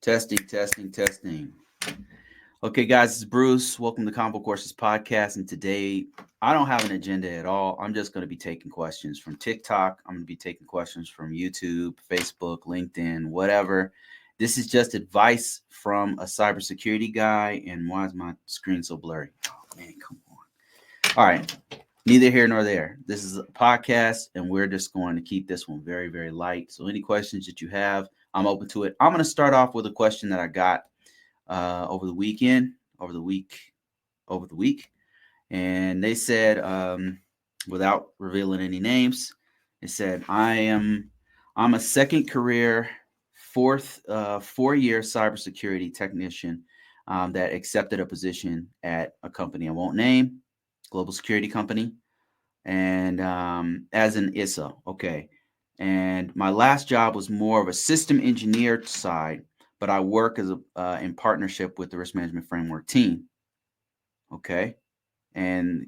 Testing. Okay, guys, this is Bruce. Welcome to Convocourses podcast. And today, I don't have an agenda at all. I'm just going to be taking questions from TikTok. I'm going to be taking questions from YouTube, Facebook, LinkedIn, whatever. This is just advice from a cybersecurity guy. And why is my screen so blurry? Oh, man, come on. All right. Neither here nor there. This is a podcast, and we're just going to keep this one very, very light. So any questions that you have, I'm open to it. I'm going to start off with a question that I got over the week, and they said, without revealing any names, they said, I'm a second career, four-year cybersecurity technician that accepted a position at a company I won't name, global security company, and as an ISO, okay. And my last job was more of a system engineer side, but I work as in partnership with the risk management framework team, okay, and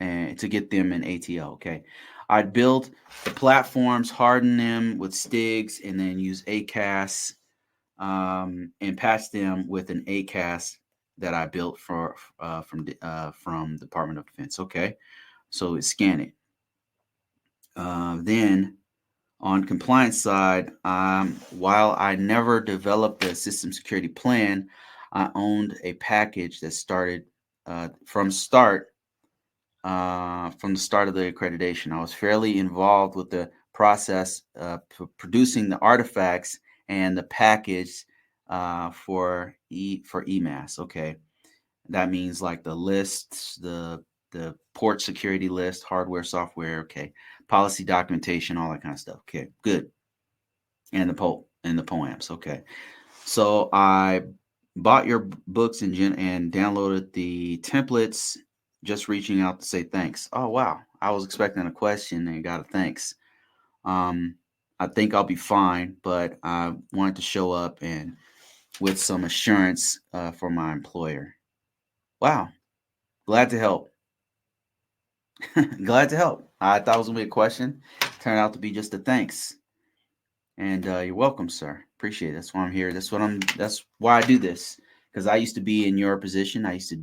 to get them an ATL, okay. I'd build the platforms, harden them with STIGs, and then use ACAS and patch them with an ACAS that I built from Department of Defense, okay. So scan it. Then on compliance side, while I never developed a system security plan, I owned a package that started from the start of the accreditation. I was fairly involved with the process producing the artifacts and the package for EMAS. Okay, that means like the lists, the port security list, hardware, software, okay, policy documentation, all that kind of stuff. Okay, good. And the POAMs. Okay. So I bought your books and downloaded the templates, just reaching out to say thanks. Oh wow. I was expecting a question and got a thanks. I think I'll be fine, but I wanted to show up and with some assurance for my employer. Wow. Glad to help. Glad to help. I thought it was gonna be a question. Turned out to be just a thanks. And you're welcome, sir. Appreciate it. That's why I'm here. That's why I do this. Because I used to be in your position. I used to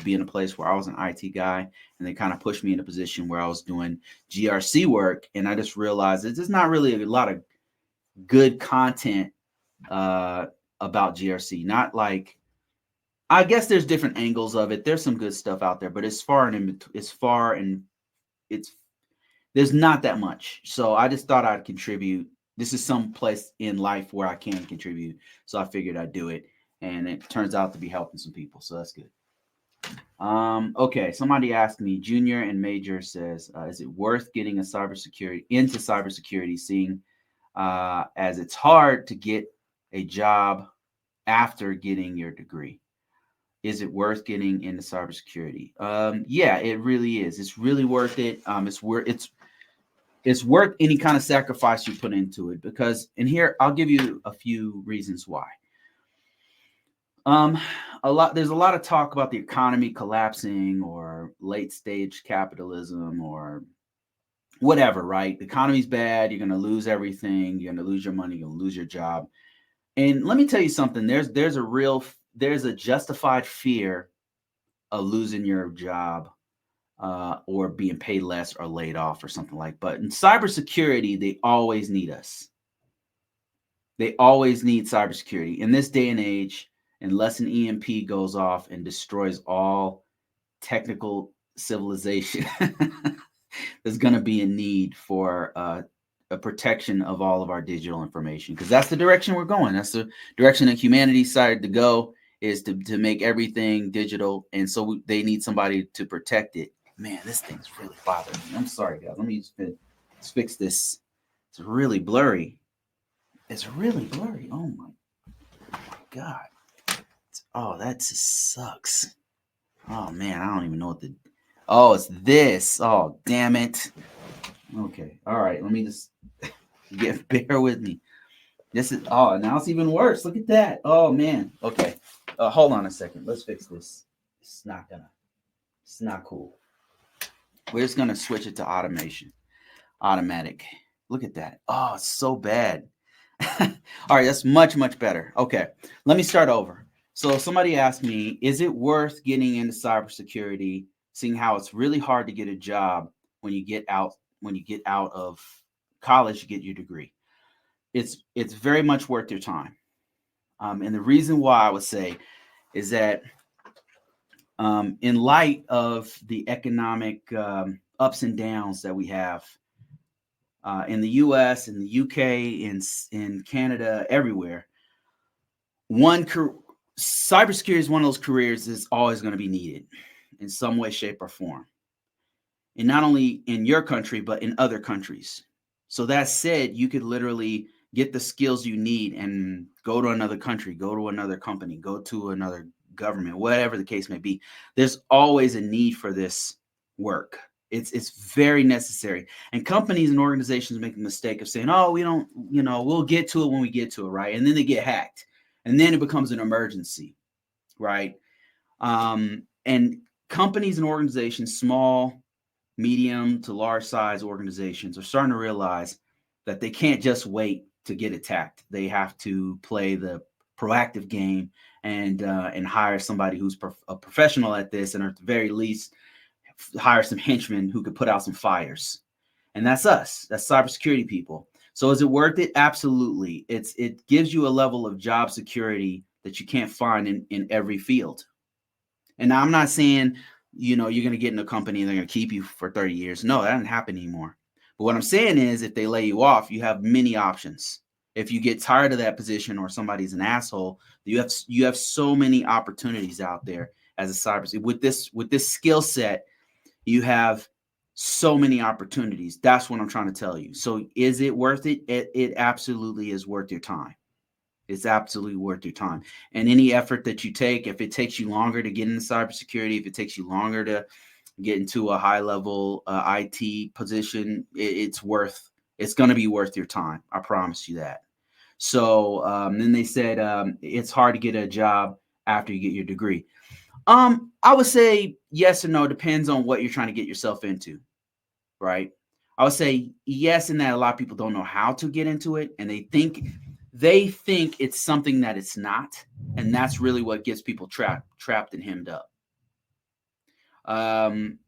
be in a place where I was an IT guy, and they kind of pushed me in a position where I was doing GRC work, and I just realized there's not really a lot of good content about GRC. Not like, I guess there's different angles of it. There's some good stuff out there, but it's there's not that much. So I just thought I'd contribute. This is some place in life where I can contribute. So I figured I'd do it. And it turns out to be helping some people. So that's good. Okay. Somebody asked me, Junior and Major says, is it worth getting into cybersecurity, seeing as it's hard to get a job after getting your degree? Is it worth getting into cybersecurity? Yeah, it really is. It's really worth it. It's worth any kind of sacrifice you put into it, because in here I'll give you a few reasons why. There's a lot of talk about the economy collapsing or late stage capitalism or whatever, right? The economy's bad, you're going to lose everything, you're going to lose your money, you're going to lose your job. And let me tell you something, there's a justified fear of losing your job or being paid less or laid off or something like that. But in cybersecurity, they always need us. They always need cybersecurity. In this day and age, unless an EMP goes off and destroys all technical civilization, there's going to be a need for a protection of all of our digital information, because that's the direction we're going. That's the direction that humanity decided to go, is to make everything digital. And so they need somebody to protect it. Man, this thing's really bothering me. I'm sorry, guys. Let me just fix this. It's really blurry. Oh my God. That just sucks. Oh man, I don't even know what oh, it's this. Oh, damn it. Okay. All right. Let me just bear with me. Now it's even worse. Look at that. Oh man. Okay. Hold on a second. Let's fix this. It's not cool. We're just gonna switch it to automatic. Look at that. Oh, it's so bad. All right, that's much, much better. Okay, let me start over. So somebody asked me, is it worth getting into cybersecurity, seeing how it's really hard to get a job when you get out of college to get your degree? It's very much worth your time. And the reason why I would say is that in light of the economic ups and downs that we have in the U.S., in the U.K., in Canada, everywhere, cybersecurity is one of those careers that's always going to be needed in some way, shape, or form, and not only in your country but in other countries. So that said, you could literally get the skills you need and go to another country, go to another company, go to another government, whatever the case may be. There's always a need for this work. It's very necessary. And companies and organizations make the mistake of saying, "Oh, we don't, we'll get to it when we get to it," right? And then they get hacked, and then it becomes an emergency, right? And companies and organizations, small, medium to large size organizations, are starting to realize that they can't just wait to get attacked. They have to play the proactive game and hire somebody who's a professional at this, and at the very least, hire some henchmen who could put out some fires. And that's us. That's cybersecurity people. So is it worth it? Absolutely. It gives you a level of job security that you can't find in every field. And now I'm not saying, you're going to get in a company and they're going to keep you for 30 years. No, that doesn't happen anymore. But what I'm saying is, if they lay you off, you have many options. If you get tired of that position or somebody's an asshole, you have so many opportunities out there as a cyber with this skill set. You have so many opportunities. That's what I'm trying to tell you. So is it worth it? It absolutely is worth your time. It's absolutely worth your time. And any effort that you take, if it takes you longer to get into cybersecurity, if it takes you longer to get into a high level IT position, it's going to be worth your time. I promise you that. So then they said it's hard to get a job after you get your degree. I would say yes or no, depends on what you're trying to get yourself into, right? I would say yes, in that a lot of people don't know how to get into it, and they think it's something that it's not, and that's really what gets people trapped and hemmed up. I'm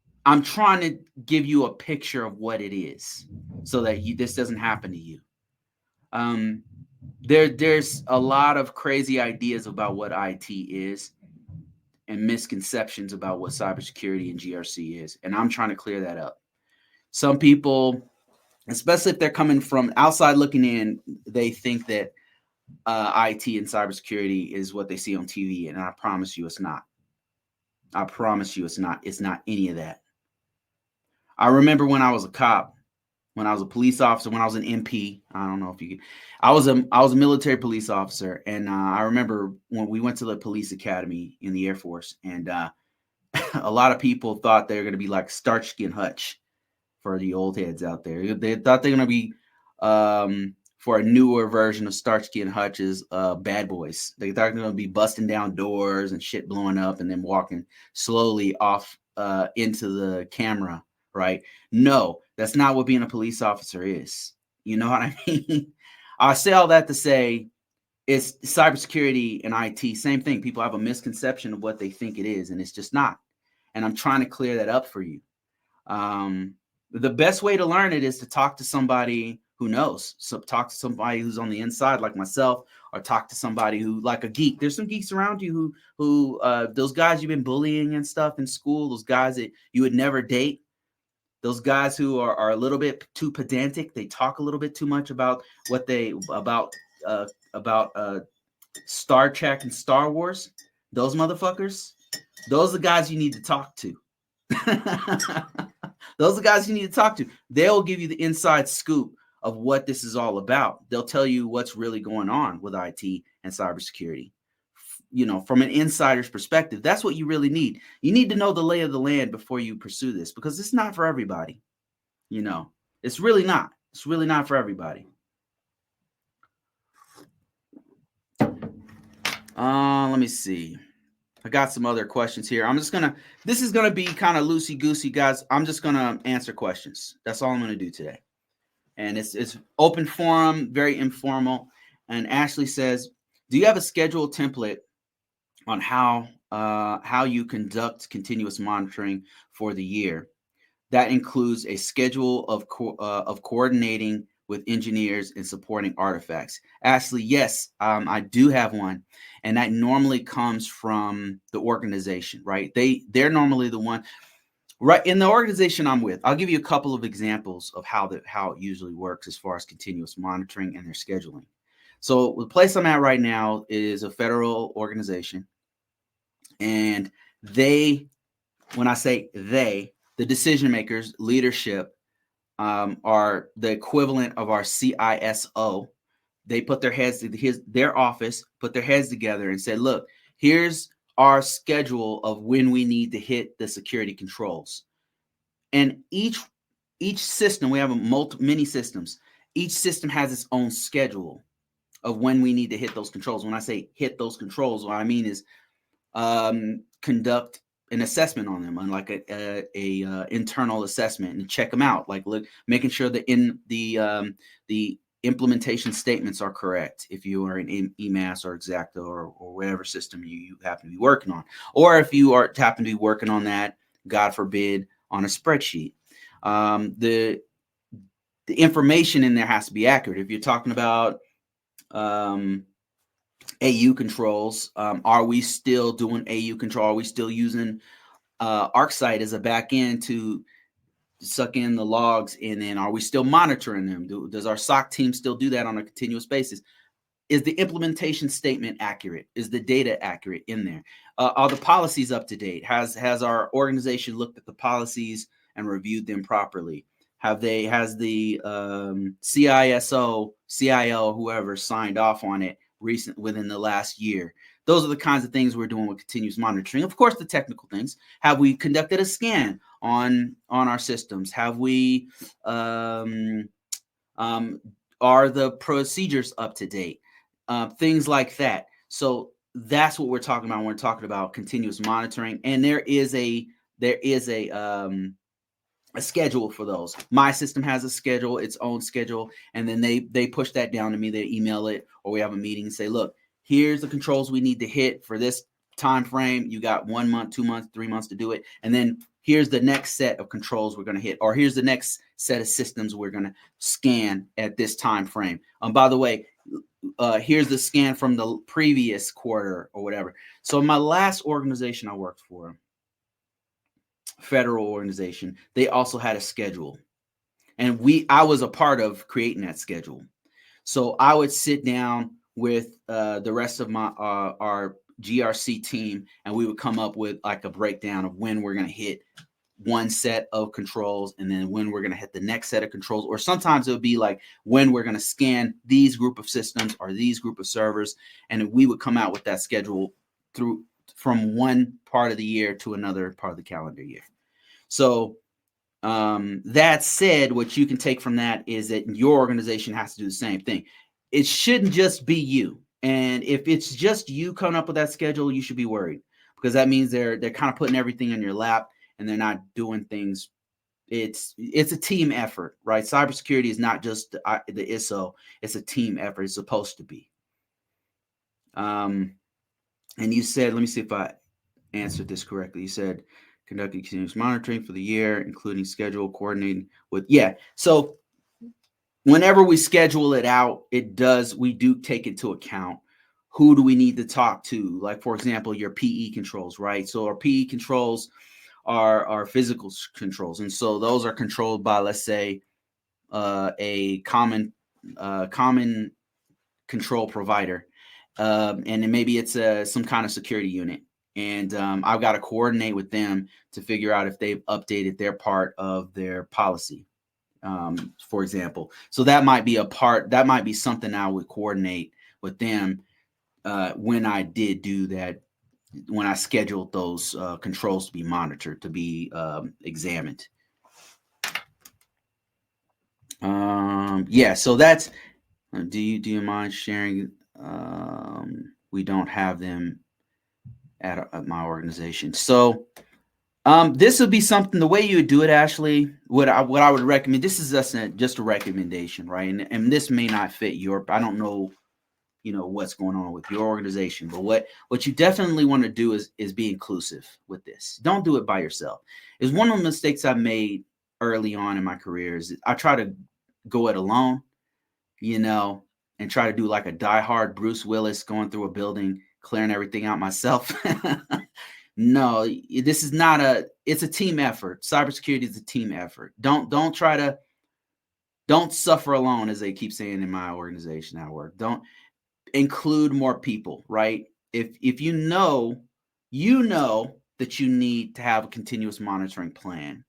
trying to give you a picture of what it is, so that this doesn't happen to you. There's a lot of crazy ideas about what IT is, and misconceptions about what cybersecurity and GRC is, and I'm trying to clear that up. Some people, especially if they're coming from outside looking in, they think that IT and cybersecurity is what they see on TV, and I promise you it's not. I promise you it's not. It's not any of that. I remember when I was a cop, when I was a police officer, when I was an MP. I don't know if you. I was a military police officer, and I remember when we went to the police academy in the Air Force, and a lot of people thought they were going to be like Starsky and Hutch. For the old heads out there, they thought they're going to be for a newer version of Starsky and Hutch's Bad Boys. They thought they're going to be busting down doors and shit blowing up and then walking slowly off into the camera, right? No, that's not what being a police officer is. You know what I mean? I say all that to say it's cybersecurity and IT, same thing. People have a misconception of what they think it is, and it's just not. And I'm trying to clear that up for you. The best way to learn it is to talk to somebody who knows. So talk to somebody who's on the inside, like myself, or talk to somebody who, like a geek. There's some geeks around you who those guys you've been bullying and stuff in school, those guys that you would never date, those guys who are a little bit too pedantic. They talk a little bit too much about Star Trek and Star Wars. Those motherfuckers. Those are the guys you need to talk to. Those are the guys you need to talk to. They'll give you the inside scoop of what this is all about. They'll tell you what's really going on with IT and cybersecurity. From an insider's perspective, that's what you really need. You need to know the lay of the land before you pursue this, because it's not for everybody. It's really not. It's really not for everybody. Let me see. I got some other questions here. This is going to be kind of loosey-goosey, guys. I'm just going to answer questions. That's all I'm going to do today. And it's open forum, very informal. And Ashley says, do you have a schedule template on how you conduct continuous monitoring for the year? That includes a schedule of coordinating with engineers and supporting artifacts. Ashley, yes, I do have one, and that normally comes from the organization, right? They're normally the one, right, in the organization I'm with. I'll give you a couple of examples of how it usually works as far as continuous monitoring and their scheduling. So the place I'm at right now is a federal organization, and when I say they, the decision makers, leadership, are the equivalent of our CISO. They put their heads to their office, put their heads together and said, look, here's our schedule of when we need to hit the security controls. And each system, we have many systems. Each system has its own schedule of when we need to hit those controls. When I say hit those controls, what I mean is conduct an assessment on them, on like a internal assessment, and check them out, like making sure that in the implementation statements are correct if you are in EMAS or Exacto or whatever system you happen to be working on, or if you happen to be working on that, God forbid, on a spreadsheet. The information in there has to be accurate. If you're talking about AU controls, are we still doing AU control? Are we still using ArcSight as a back end to suck in the logs? And then are we still monitoring them? Does our SOC team still do that on a continuous basis? Is the implementation statement accurate? Is the data accurate in there? Are the policies up to date? Has our organization looked at the policies and reviewed them properly? Has the CISO, CIO, whoever signed off on it within the last year? Those are the kinds of things we're doing with continuous monitoring. Of course, the technical things. Have we conducted a scan on our systems? Have we are the procedures up to date? Things like that. So that's what we're talking about when we're talking about continuous monitoring. And there is a schedule for those. My system has a schedule, its own schedule, and then they push that down to me. They email it, or we have a meeting and say, look, here's the controls we need to hit for this time frame. You got 1 month, 2 months, 3 months to do it. And then here's the next set of controls we're going to hit, or here's the next set of systems we're going to scan at this time frame. By the way, here's the scan from the previous quarter or whatever. So my last organization I worked for, federal organization, they also had a schedule, and I was a part of creating that schedule. So I would sit down with the rest of our GRC team, and we would come up with like a breakdown of when we're going to hit one set of controls, and then when we're going to hit the next set of controls. Or sometimes it would be like when we're going to scan these group of systems or these group of servers, and we would come out with that schedule from one part of the year to another part of the calendar year. So that said, what you can take from that is that your organization has to do the same thing. It shouldn't just be you. And if it's just you coming up with that schedule, you should be worried, because that means they're kind of putting everything in your lap and they're not doing things. It's a team effort, right? Cybersecurity is not just the ISO. It's a team effort. It's supposed to be. And you said, let me see if I answered this correctly. You said conducting continuous monitoring for the year, including schedule, coordinating with, So whenever we schedule it out, we do take into account who do we need to talk to. Like, for example, your PE controls, right? So our PE controls are physical controls. And so those are controlled by, let's say, a common control provider. And then maybe it's some kind of security unit. And I've got to coordinate with them to figure out if they've updated their part of their policy, for example. So that might be something I would coordinate with them when I did do that, when I scheduled those controls to be monitored, to be examined. So that's, do you mind sharing? We don't have them at my organization. So this would be something, the way you would do it, Ashley, what I would recommend, this is just a recommendation, right? And this may not fit I don't know what's going on with your organization. But what you definitely want to do is be inclusive with this. Don't do it by yourself. It's one of the mistakes I made early on in my career is I try to go it alone, and try to do like a diehard Bruce Willis going through a building, clearing everything out myself. No, this is not it's a team effort. Cybersecurity is a team effort. Don't suffer alone, as they keep saying in my organization I work. Don't include more people, right? If you know that you need to have a continuous monitoring plan.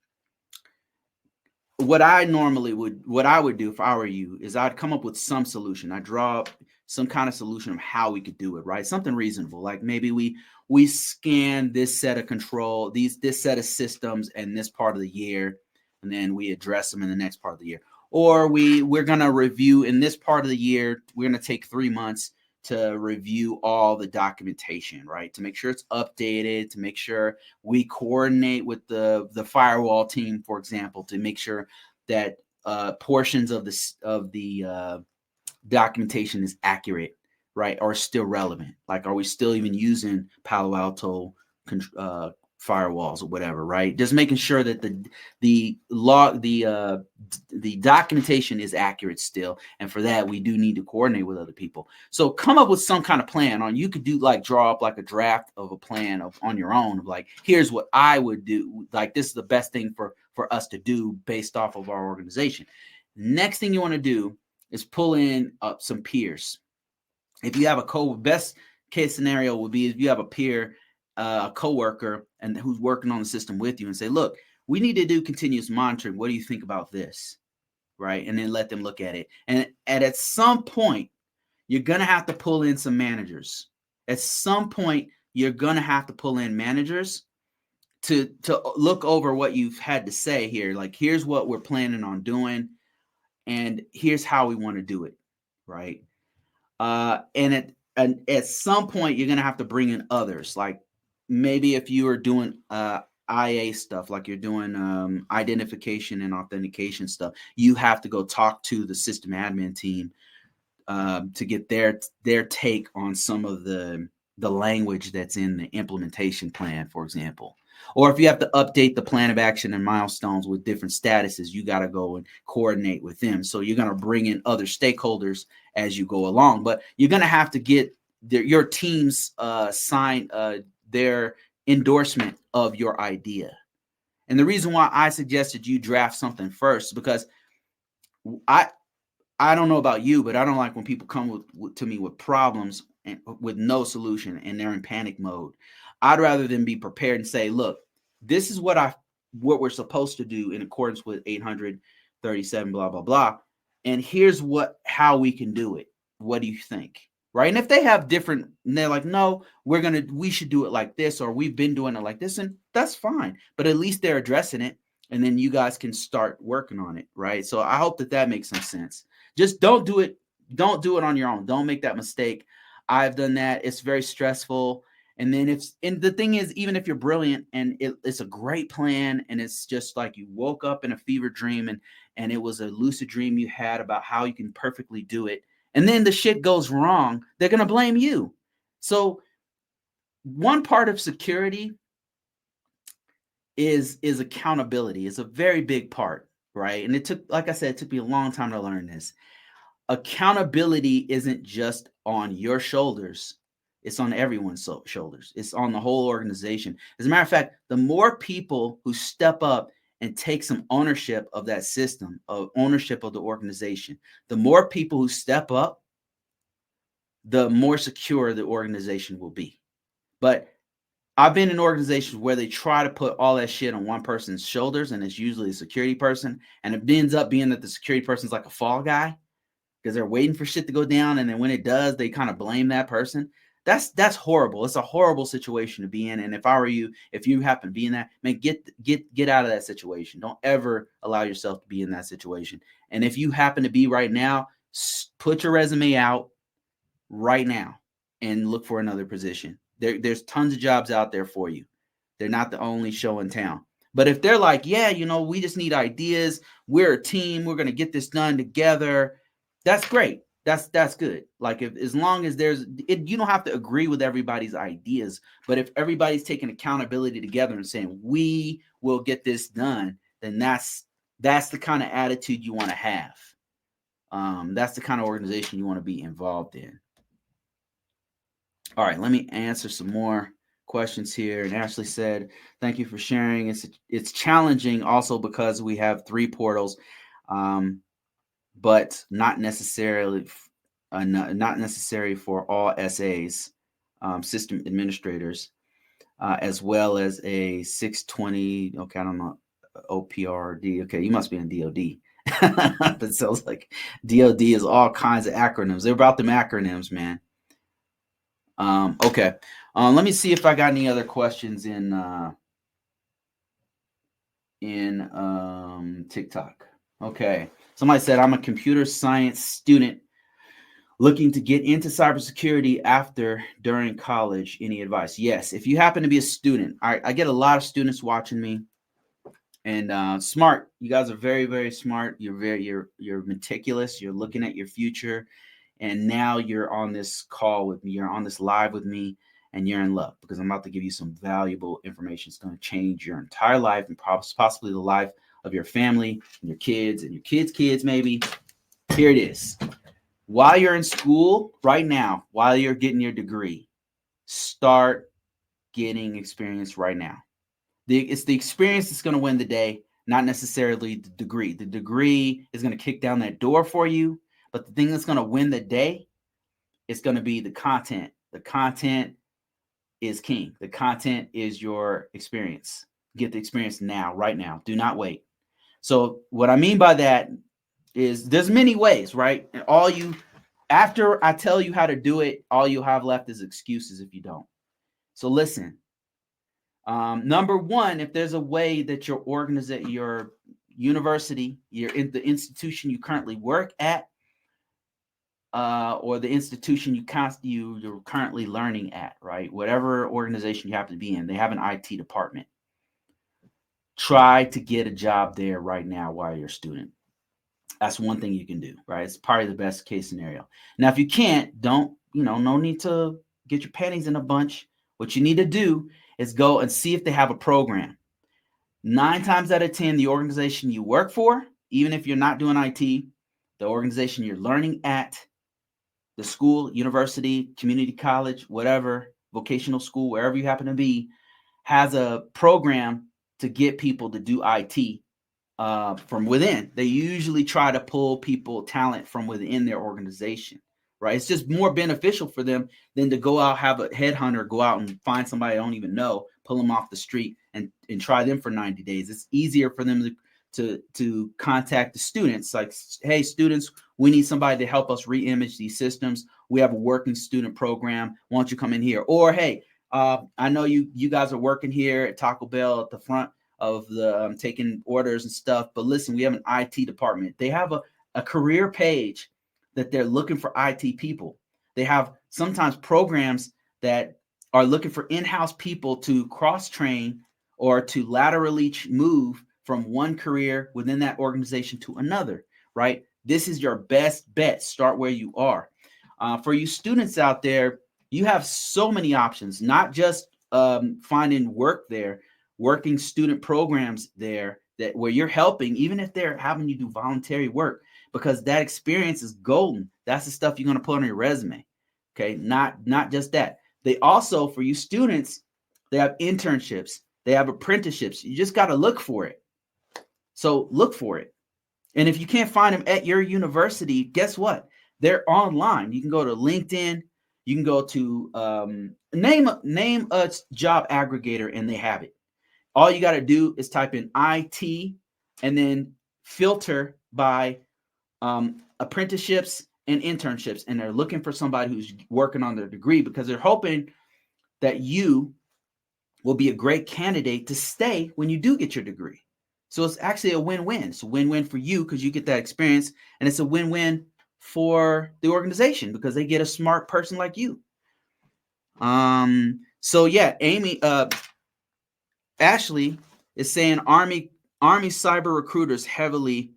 What I would do if I were you is I'd come up with some solution. I'd draw up some kind of solution of how we could do it, right? Something reasonable. Like maybe we scan this set of this set of systems in this part of the year, and then we address them in the next part of the year. Or we're gonna review in this part of the year, we're gonna take 3 months to review all the documentation, right? To make sure it's updated, to make sure we coordinate with the firewall team, for example, to make sure that portions of the documentation is accurate, right? Or still relevant. Like, are we still even using Palo Alto firewalls or whatever, right? Just making sure that the documentation is accurate still, and for that we do need to coordinate with other people. So come up with some kind of plan on. You could do like draw up like a draft of a plan on your own, of like, here's what I would do. Like, this is the best thing for us to do based off of our organization. Next thing you want to do is pull in some peers. If you have best case scenario would be if you have a peer, a coworker, and who's working on the system with you, and say, look, we need to do continuous monitoring. What do you think about this? Right? And then let them look at it. And at some point, you're going to have to pull in some managers. At some point, you're going to have to pull in managers to look over what you've had to say here. Like, here's what we're planning on doing, and here's how we want to do it, right? And at some point, you're going to have to bring in others. Like, maybe if you are doing IA stuff, like you're doing identification and authentication stuff, you have to go talk to the system admin team to get their take on some of the language that's in the implementation plan, for example. Or if you have to update the plan of action and milestones with different statuses, you got to go and coordinate with them. So you're going to bring in other stakeholders as you go along, but you're going to have to get your team's sign their endorsement of your idea. And the reason why I suggested you draft something first is because I don't know about you, but I don't like when people come to me with problems and with no solution and they're in panic mode. I'd rather than be prepared and say, look, this is what we're supposed to do in accordance with 837, blah, blah, blah. And here's how we can do it. What do you think? Right. And if they have different, and they're like, no, we should do it like this, or we've been doing it like this, and that's fine. But at least they're addressing it, and then you guys can start working on it. Right. So I hope that makes some sense. Just don't do it on your own. Don't make that mistake. I've done that. It's very stressful. And then and the thing is, even if you're brilliant and it's a great plan, and it's just like you woke up in a fever dream and it was a lucid dream you had about how you can perfectly do it, and then the shit goes wrong, they're going to blame you. So one part of security is accountability. It's a very big part, right? And like I said, it took me a long time to learn this. Accountability isn't just on your shoulders. It's on everyone's shoulders. It's on the whole organization. As a matter of fact, the more people who step up and take some ownership of that system, of ownership of the organization, the more people who step up, the more secure the organization will be. But I've been in organizations where they try to put all that shit on one person's shoulders, and it's usually a security person, and it ends up being that the security person's like a fall guy because they're waiting for shit to go down, and then when it does, they kind of blame that person. That's horrible. It's a horrible situation to be in. And if I were you, if you happen to be in that, man, get out of that situation. Don't ever allow yourself to be in that situation. And if you happen to be right now, put your resume out right now and look for another position. There's tons of jobs out there for you. They're not the only show in town. But if they're like, yeah, we just need ideas. We're a team. We're going to get this done together. That's great. That's good. Like if as long as you don't have to agree with everybody's ideas, but if everybody's taking accountability together and saying we will get this done, then that's the kind of attitude you want to have. That's the kind of organization you want to be involved in. All right, let me answer some more questions here. And Ashley said, "Thank you for sharing. It's challenging also because we have 3 portals, but not necessarily not necessary for all SAs, system administrators, as well as a 620. Okay, I don't know OPRD. Okay, you must be in DoD. That sounds like DoD is all kinds of acronyms. They're about them acronyms, man." Okay. Let me see if I got any other questions in TikTok. Okay. Somebody said, "I'm a computer science student looking to get into cybersecurity during college. Any advice?" Yes. If you happen to be a student, I get a lot of students watching me, and smart. You guys are very, very smart. You're meticulous. You're looking at your future. And now you're on this call with me. You're on this live with me, and you're in luck because I'm about to give you some valuable information. It's going to change your entire life and possibly the life of your family and your kids and your kids' kids, maybe. Here it is. While you're in school right now, while you're getting your degree, start getting experience right now. It's the experience that's going to win the day, not necessarily the degree. The degree is going to kick down that door for you. But the thing that's going to win the day is going to be the content. The content is king. The content is your experience. Get the experience now, right now. Do not wait. So what I mean by that is there's many ways, right? And after I tell you how to do it, all you have left is excuses if you don't. So listen. Number one, if there's a way that your university, you're in the institution you currently work at, or the institution you're currently learning at, right? Whatever organization you happen to be in, they have an IT department. Try to get a job there right now while you're a student. That's one thing you can do, right? It's probably the best case scenario. Now, if you can't, no need to get your panties in a bunch. What you need to do is go and see if they have a program. 9 times out of 10, the organization you work for, even if you're not doing IT, the organization you're learning at, the school, university, community college, whatever, vocational school, wherever you happen to be, has a program to get people to do IT from within. They usually try to pull talent from within their organization, right? It's just more beneficial for them than to go out, have a headhunter go out and find somebody I don't even know, pull them off the street and try them for 90 days. It's easier for them to contact the students like, "Hey, students, we need somebody to help us re-image these systems. We have a working student program. Why don't you come in here?" Or, "Hey, I know you guys are working here at Taco Bell at the front of the taking orders and stuff, but listen, we have an IT department. They have a career page that they're looking for IT people. They have sometimes programs that are looking for in-house people to cross-train or to laterally move from one career within that organization to another, right? This is your best bet. Start where you are. For you students out there, you have so many options, not just finding work there, working student programs there where you're helping, even if they're having you do voluntary work, because that experience is golden. That's the stuff you're going to put on your resume. Okay, not just that. They also, for you students, they have internships, they have apprenticeships. You just got to look for it. So look for it. And if you can't find them at your university, guess what? They're online. You can go to LinkedIn. You can go to name a job aggregator, and they have it. All you got to do is type in IT and then filter by apprenticeships and internships. And they're looking for somebody who's working on their degree because they're hoping that you will be a great candidate to stay when you do get your degree. So it's actually a win-win. It's a win-win for you because you get that experience, and it's a win-win for the organization because they get a smart person like you. So yeah, Ashley is saying Army cyber recruiters heavily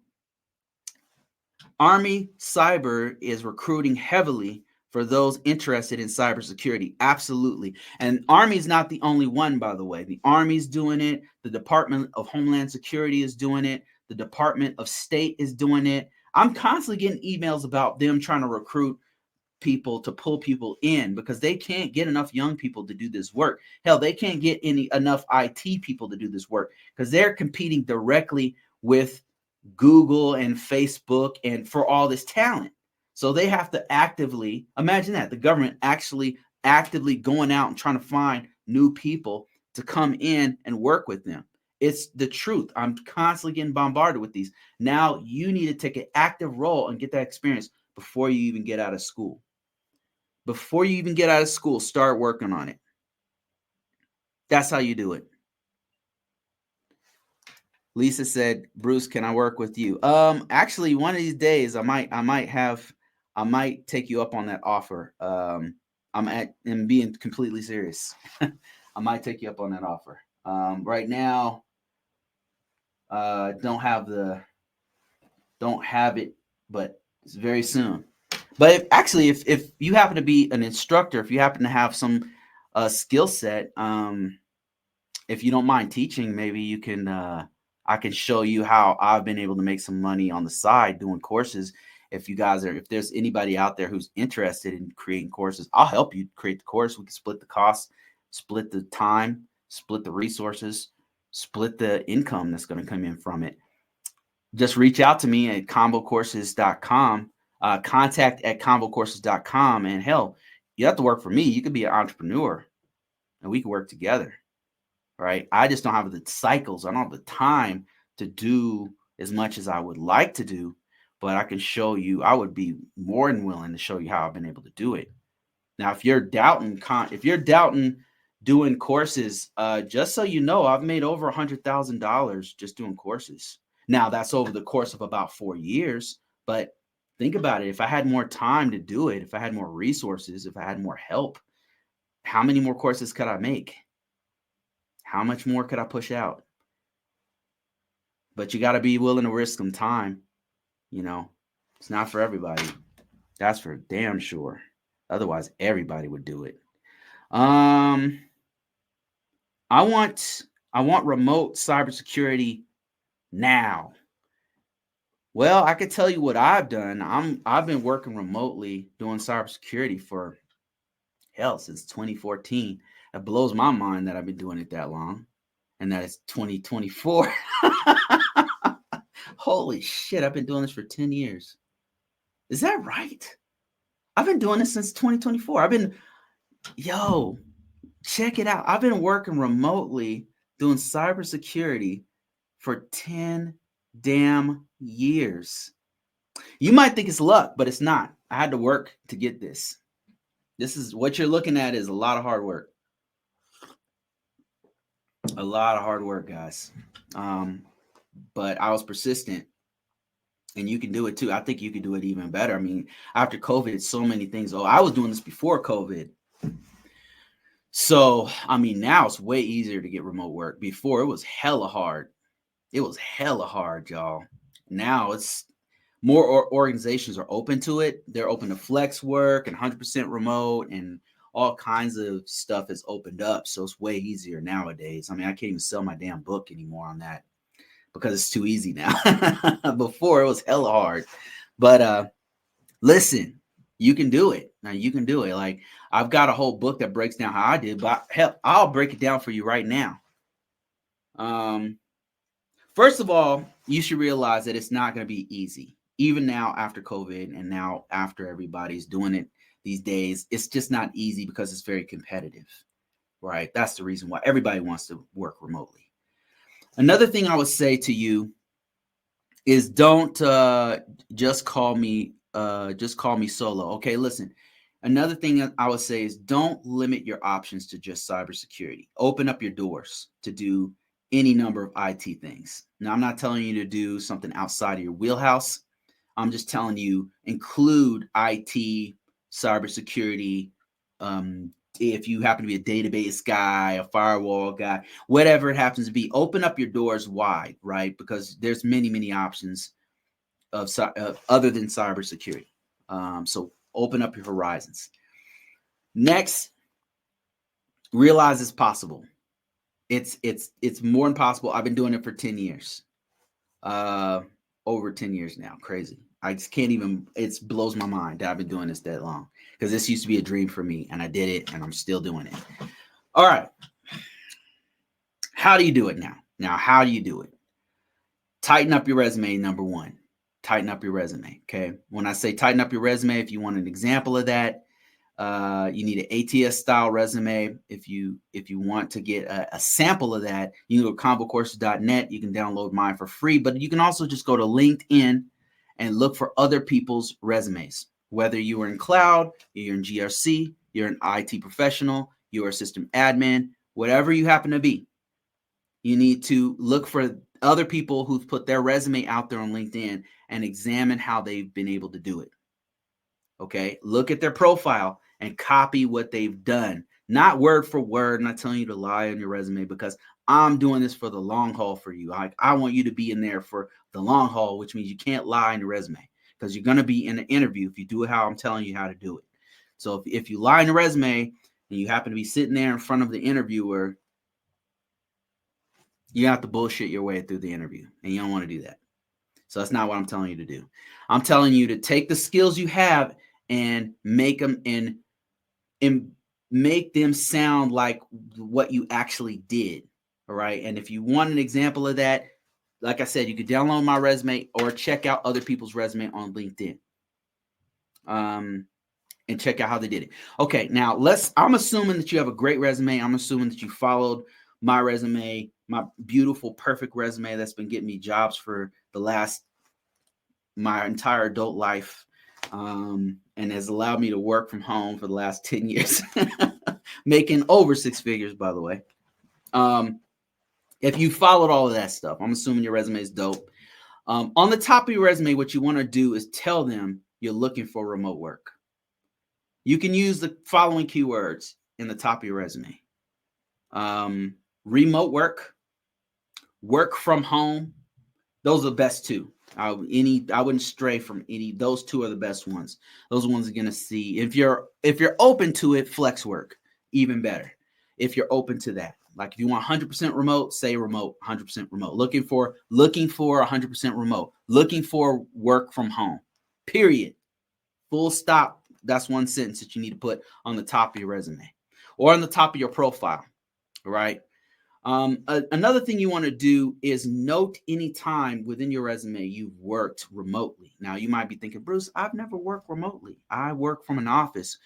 Army Cyber is recruiting heavily for those interested in cybersecurity. Absolutely. And Army is not the only one, by the way. The Army's doing it. The Department of Homeland Security is doing it. The Department of State is doing it. I'm constantly getting emails about them trying to recruit people to pull people in because they can't get enough young people to do this work. Hell, they can't get enough IT people to do this work because they're competing directly with Google and Facebook and for all this talent. So they have to actively imagine that the government actually actively going out and trying to find new people to come in and work with them. It's the truth. I'm constantly getting bombarded with these. Now you need to take an active role and get that experience before you even get out of school. Before you even get out of school, start working on it. That's how you do it. Lisa said, "Bruce, can I work with you?" Actually, one of these days, I might take you up on that offer. I'm being completely serious. I might take you up on that offer. Right now, don't have it, but it's very soon. But if you happen to be an instructor, if you happen to have some skill set, if you don't mind teaching, maybe you can. I can show you how I've been able to make some money on the side doing courses. If there's anybody out there who's interested in creating courses, I'll help you create the course. We can split the cost, split the time, split the resources, split the income that's going to come in from it. Just reach out to me at convocourses.com, contact@convocourses.com. And hell, you have to work for me. You could be an entrepreneur and we can work together. Right? I just don't have the cycles. I don't have the time to do as much as I would like to do, but I can show you. I would be more than willing to show you how I've been able to do it. Now, if you're doubting doing courses, just so you know, I've made over $100,000 just doing courses. Now, that's over the course of about 4 years, but think about it. If I had more time to do it, if I had more resources, if I had more help, how many more courses could I make? How much more could I push out? But you got to be willing to risk some time. It's not for everybody. That's for damn sure. Otherwise, everybody would do it. I want remote cybersecurity now. Well, I could tell you what I've done. I've been working remotely doing cybersecurity for since 2014. It blows my mind that I've been doing it that long and that it's 2024. Holy shit, I've been doing this for 10 years. Is that right? I've been doing this since 2024. Check it out. I've been working remotely doing cybersecurity for 10 damn years. You might think it's luck, but it's not. I had to work to get this. This is what you're looking at is a lot of hard work. A lot of hard work, guys. But I was persistent, and you can do it too. I think you can do it even better. I mean, after COVID, so many things. Oh, I was doing this before COVID. So, I mean, now it's way easier to get remote work. Before, it was hella hard. It was hella hard, y'all. Now it's more organizations are open to it. They're open to flex work and 100% remote, and all kinds of stuff has opened up. So it's way easier nowadays. I mean, I can't even sell my damn book anymore on that because it's too easy now. Before, it was hella hard. But listen, you can do it. Now you can do it. Like, I've got a whole book that breaks down how I did, but hell, I'll break it down for you right now. First of all, you should realize that it's not going to be easy. Even now after COVID and now after everybody's doing it these days, it's just not easy because it's very competitive, right? That's the reason why everybody wants to work remotely. Another thing I would say to you is don't just call me solo. Okay, listen. Another thing I would say is don't limit your options to just cybersecurity. Open up your doors to do any number of IT things. Now, I'm not telling you to do something outside of your wheelhouse. I'm just telling you include IT, cybersecurity. If you happen to be a database guy, a firewall guy, whatever it happens to be, open up your doors wide, right? Because there's many, many options. other than cybersecurity. So open up your horizons. Next, realize it's possible. It's more than possible. I've been doing it for 10 years. Over 10 years now. Crazy. I just can't even, it blows my mind that I've been doing this that long, because this used to be a dream for me, and I did it, and I'm still doing it. All right. How do you do it now? How do you do it? Tighten up your resume, number one. Tighten up your resume, okay? When I say tighten up your resume, if you want an example of that, you need an ATS style resume. If you want to get a sample of that, you can go to convocourses.net. You can download mine for free, but you can also just go to LinkedIn and look for other people's resumes. Whether you are in cloud, you're in GRC, you're an IT professional, you're a system admin, whatever you happen to be, you need to look for other people who've put their resume out there on LinkedIn and examine how they've been able to do it. Okay, look at their profile and copy what they've done. Not word for word. I'm not telling you to lie on your resume, because I'm doing this for the long haul for you. I want you to be in there for the long haul, which means you can't lie on your resume, because you're going to be in an interview if you do it how I'm telling you how to do it. So if you lie on your resume and you happen to be sitting there in front of the interviewer, you have to bullshit your way through the interview, and you don't want to do that. So that's not what I'm telling you to do. I'm telling you to take the skills you have and make them and make them sound like what you actually did. All right. And if you want an example of that, like I said, you could download my resume or check out other people's resume on LinkedIn. And check out how they did it. Okay, now I'm assuming that you have a great resume. I'm assuming that you followed my resume, my beautiful, perfect resume that's been getting me jobs for my entire adult life, and has allowed me to work from home for the last 10 years, making over six figures, by the way. If you followed all of that stuff, I'm assuming your resume is dope. On the top of your resume, what you want to do is tell them you're looking for remote work. You can use the following keywords in the top of your resume. Remote work, work from home. Those are the best two. I wouldn't stray from any. Those two are the best ones. Those ones are going to see. If you're open to it, flex work, even better. If you're open to that. Like if you want 100% remote, say remote, 100% remote. Looking for 100% remote. Looking for work from home. Period. Full stop. That's one sentence that you need to put on the top of your resume or on the top of your profile, right? Another thing you want to do is note any time within your resume you've worked remotely. Now, you might be thinking, Bruce, I've never worked remotely. I work from an office.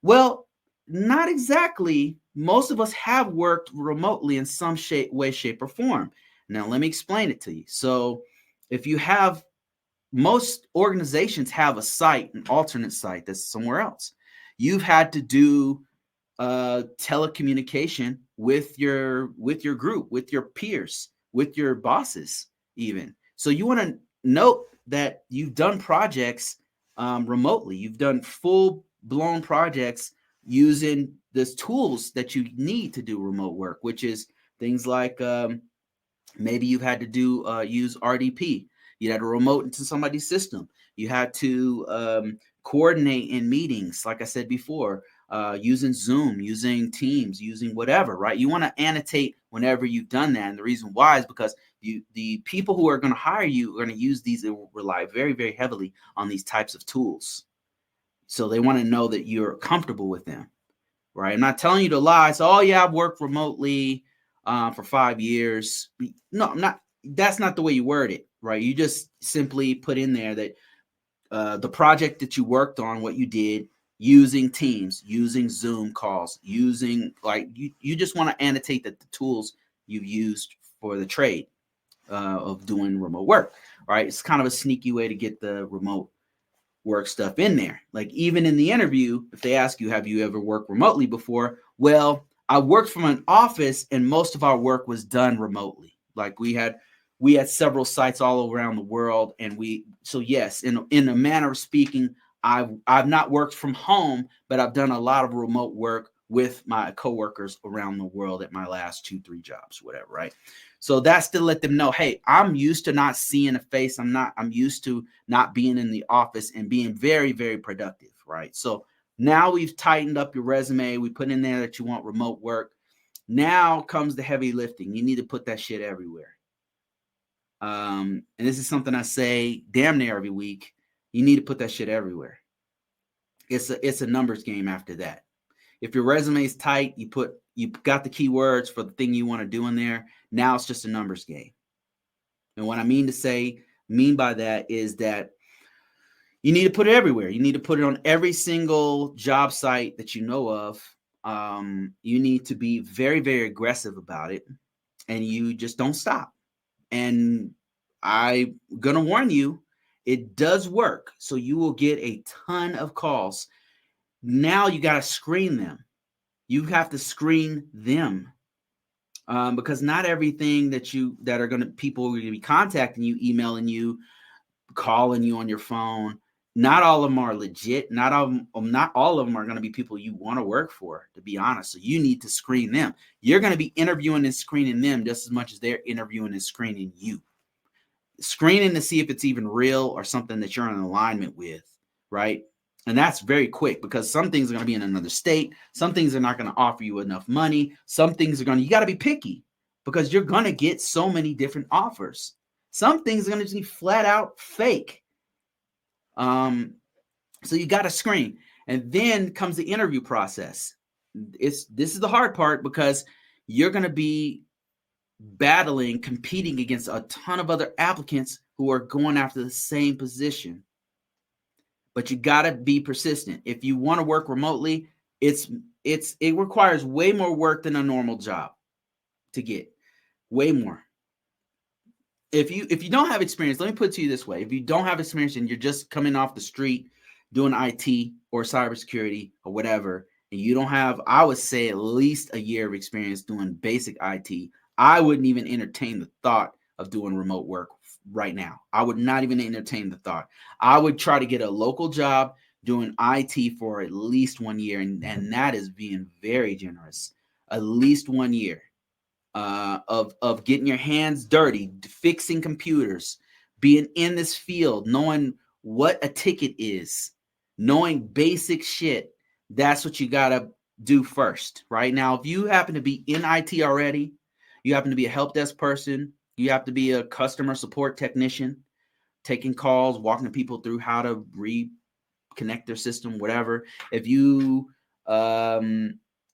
Well, not exactly. Most of us have worked remotely in some way, shape, or form. Now, let me explain it to you. So if you have, most organizations have a site, an alternate site that's somewhere else. You've had to do telecommunication with your group, with your peers, with your bosses even. So you want to note that you've done projects remotely. You've done full-blown projects using these tools that you need to do remote work, which is things like maybe you've had to use RDP. You had to remote into somebody's system. You had to coordinate in meetings, like I said before, using Zoom, using Teams, using whatever, right? You want to annotate whenever you've done that. And the reason why is because the people who are going to hire you are going to use these and rely very, very heavily on these types of tools. So they want to know that you're comfortable with them, right? I'm not telling you to lie. So, oh yeah, I've worked remotely for 5 years. No, I'm not. That's not the way you word it, right? You just simply put in there that the project that you worked on, what you did using Teams, using Zoom calls, using you just want to annotate that the tools you used for the trade of doing remote work, right? It's kind of a sneaky way to get the remote work stuff in there. Like even in the interview, if they ask you, have you ever worked remotely before? Well, I worked from an office and most of our work was done remotely. Like we had several sites all around the world. And so yes, in a manner of speaking, I've not worked from home, but I've done a lot of remote work with my coworkers around the world at my last 2-3 jobs, whatever, right? So that's to let them know, hey, I'm used to not seeing a face. I'm used to not being in the office and being very, very productive, right? So now we've tightened up your resume. We put in there that you want remote work. Now comes the heavy lifting. You need to put that shit everywhere. And this is something I say damn near every week. You need to put that shit everywhere. It's a numbers game after that. If your resume is tight, you got the keywords for the thing you want to do in there. Now it's just a numbers game. And what I mean by that is that you need to put it everywhere. You need to put it on every single job site that you know of. You need to be very, very aggressive about it, and you just don't stop. And I'm going to warn you, it does work. So you will get a ton of calls. Now you got to screen them. You have to screen them. Because not everything people are going to be contacting you, emailing you, calling you on your phone. Not all of them are legit. Not all of them are going to be people you want to work for, to be honest. So you need to screen them. You're going to be interviewing and screening them just as much as they're interviewing and screening you. Screening to see if it's even real or something that you're in alignment with, right? And that's very quick, because some things are going to be in another state. Some things are not going to offer you enough money. Some things you got to be picky, because you're going to get so many different offers. Some things are going to just be flat out fake. So you got to screen. And then comes the interview process. This is the hard part, because you're going to be competing against a ton of other applicants who are going after the same position. But you got to be persistent. If you want to work remotely, it requires way more work than a normal job to get. Way more. If you don't have experience, let me put it to you this way. If you don't have experience and you're just coming off the street doing IT or cybersecurity or whatever, and you don't have, I would say, at least a year of experience doing basic IT, I wouldn't even entertain the thought of doing remote work right now. I would not even entertain the thought. I would try to get a local job doing IT for at least 1 year, and that is being very generous. At least 1 year of getting your hands dirty, fixing computers, being in this field, knowing what a ticket is, knowing basic shit. That's what you got to do first. Right now, if you happen to be in IT already, you happen to be a help desk person, you have to be a customer support technician, taking calls, walking people through how to reconnect their system, whatever. If you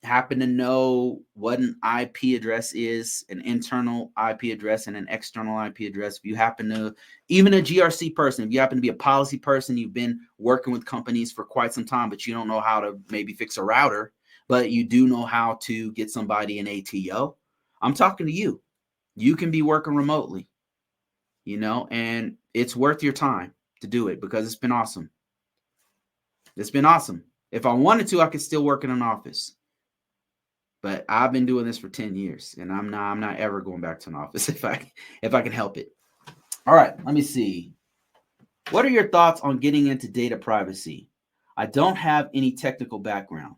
happen to know what an IP address is, an internal IP address and an external IP address, if you happen to, even a GRC person, if you happen to be a policy person, you've been working with companies for quite some time, but you don't know how to maybe fix a router, but you do know how to get somebody an ATO, I'm talking to you. You can be working remotely, and it's worth your time to do it, because it's been awesome. It's been awesome. If I wanted to, I could still work in an office. But I've been doing this for 10 years, and I'm not ever going back to an office if I can help it. All right, let me see. What are your thoughts on getting into data privacy? I don't have any technical background.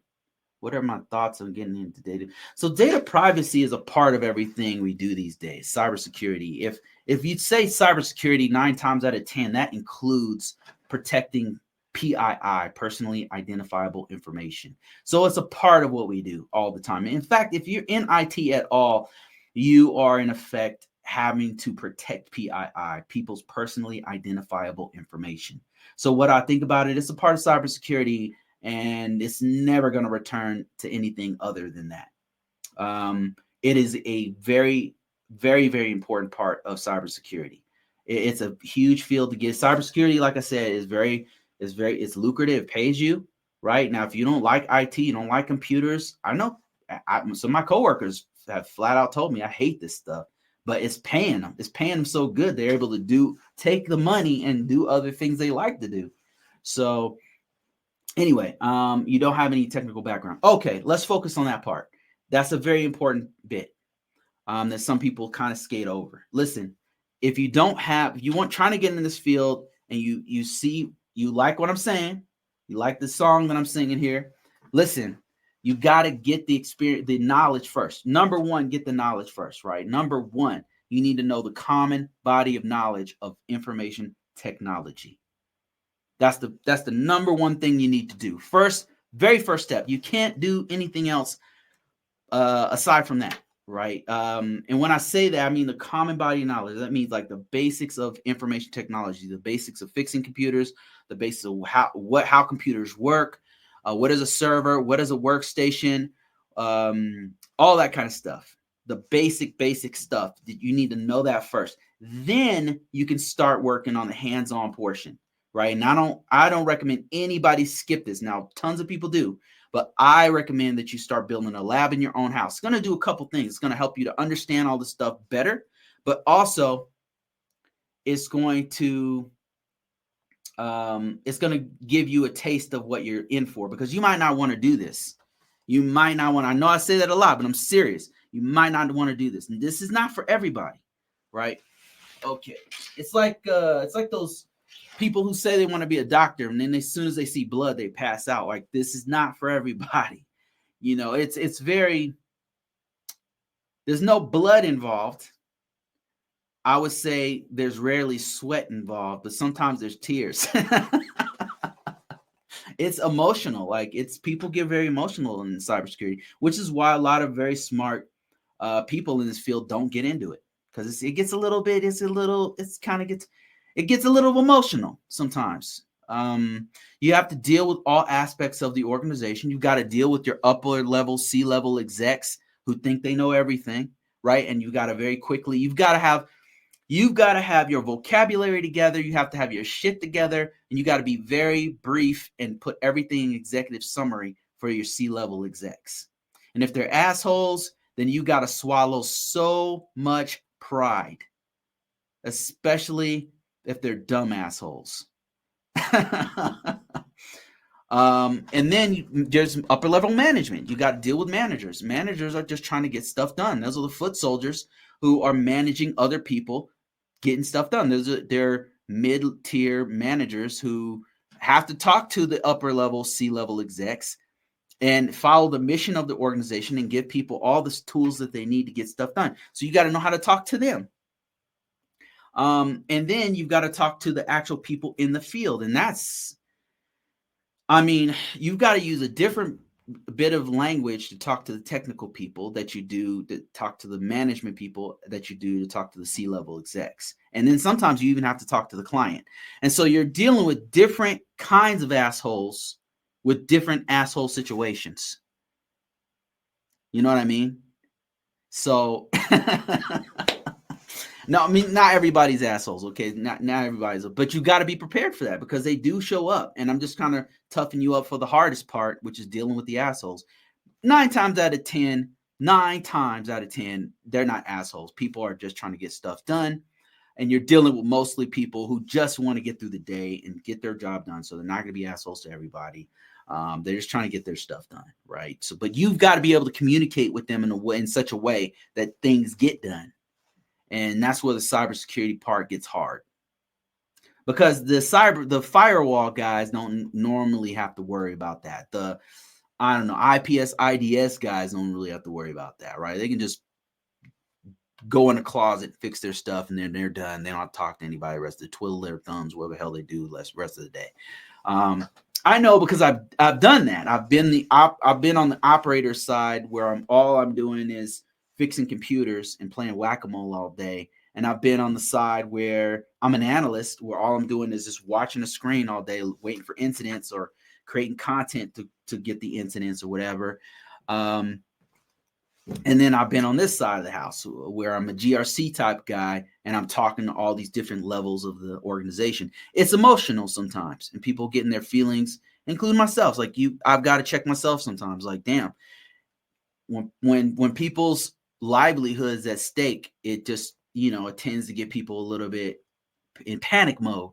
What are my thoughts on getting into data? So data privacy is a part of everything we do these days. Cybersecurity. If you say cybersecurity, 9 times out of 10, that includes protecting PII, personally identifiable information. So it's a part of what we do all the time. In fact, if you're in IT at all, you are in effect having to protect PII, people's personally identifiable information. So what I think about it, it's a part of cybersecurity, and it's never going to return to anything other than that. It is a very, very, very important part of cybersecurity. It's a huge field to get. Cybersecurity, like I said, it's lucrative. It pays you, right? Now, if you don't like IT, you don't like computers, I know some of my coworkers have flat out told me I hate this stuff, but it's paying them. It's paying them so good they're able to take the money and do other things they like to do. So anyway, you don't have any technical background. Okay, let's focus on that part. That's a very important bit that some people kind of skate over. Listen, if you trying to get in this field and you like what I'm saying, you like the song that I'm singing here, listen, You got to get the experience, the knowledge first. Number one, get the knowledge first, right? Number one, you need to know the common body of knowledge of information technology. That's the number one thing you need to do. First, very first step. You can't do anything else aside from that, right? And when I say that, I mean the common body of knowledge. That means like the basics of information technology, the basics of fixing computers, the basics of how computers work, what is a server, what is a workstation, all that kind of stuff. The basic stuff that you need to know that first. Then you can start working on the hands-on portion, right? And I don't recommend anybody skip this. Now, tons of people do, but I recommend that you start building a lab in your own house. It's going to do a couple things. It's going to help you to understand all this stuff better, but also it's going to give you a taste of what you're in for, because you might not want to do this. You might not want to. I know I say that a lot, but I'm serious. You might not want to do this, and this is not for everybody, right? Okay, it's like those people who say they want to be a doctor, and then as soon as they see blood, they pass out. Like, this is not for everybody. You know, it's very, there's no blood involved. I would say there's rarely sweat involved, but sometimes there's tears. It's emotional. Like, it's, people get very emotional in cybersecurity, which is why a lot of very smart people in this field don't get into it, because it gets a little bit, it gets a little emotional sometimes. You have to deal with all aspects of the organization. You've got to deal with your upper level, C-level execs who think they know everything, right? And you got to very quickly, you've got to have your vocabulary together. You have to have your shit together, and you got to be very brief and put everything in executive summary for your C-level execs. And if they're assholes, then you got to swallow so much pride, especially if they're dumb assholes. And then there's upper level management. You got to deal with managers. Managers are just trying to get stuff done. Those are the foot soldiers who are managing other people getting stuff done. They're mid-tier managers who have to talk to the upper level, C-level execs and follow the mission of the organization and give people all the tools that they need to get stuff done. So you got to know how to talk to them. And then you've got to talk to the actual people in the field. And that's, I mean, you've got to use a different bit of language to talk to the technical people that you do to talk to the management people that you do to talk to the C-level execs. And then sometimes you even have to talk to the client. And so you're dealing with different kinds of assholes with different asshole situations. You know what I mean? So no, I mean, not everybody's assholes, okay? Not everybody's, but you got to be prepared for that, because they do show up. And I'm just kind of toughing you up for the hardest part, which is dealing with the assholes. 9 times out of 10, they're not assholes. People are just trying to get stuff done. And you're dealing with mostly people who just want to get through the day and get their job done. So they're not going to be assholes to everybody. They're just trying to get their stuff done, right? So, but you've got to be able to communicate with them in such a way that things get done. And that's where the cybersecurity part gets hard, because the firewall guys don't normally have to worry about that. The, I don't know, IPS, IDS guys don't really have to worry about that, right? They can just go in a closet, fix their stuff, and then they're done. They don't have to talk to anybody. The rest of the twiddle their thumbs, whatever the hell they do the rest of the day. I know, because I've done that. I've been on the operator side, where all I'm doing is fixing computers and playing whack-a-mole all day. And I've been on the side where I'm an analyst, where all I'm doing is just watching a screen all day, waiting for incidents or creating content to get the incidents or whatever. And then I've been on this side of the house, where I'm a GRC type guy, and I'm talking to all these different levels of the organization. It's emotional sometimes, and people get in their feelings, including myself. Like I've got to check myself sometimes. Like, damn, when people's livelihoods at stake, it just, it tends to get people a little bit in panic mode.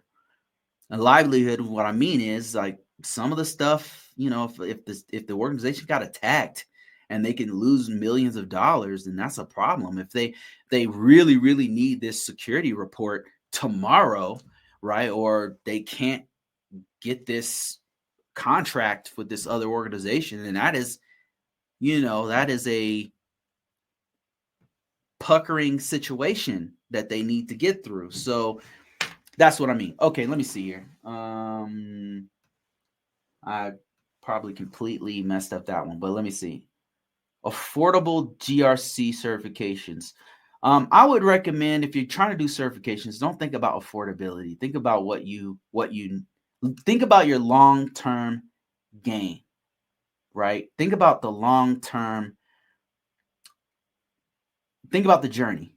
And livelihood, what I mean is, like, some of the stuff, if the organization got attacked and they can lose millions of dollars, then that's a problem. If they really, really need this security report tomorrow, right? Or they can't get this contract with this other organization, and that is that is a puckering situation that they need to get through. So that's what I mean. Okay, let me see here. I probably completely messed up that one, but let me see. Affordable GRC certifications. I would recommend, if you're trying to do certifications, don't think about affordability. Think about what you think about your long-term gain, right? Think about the long-term. Think about the journey.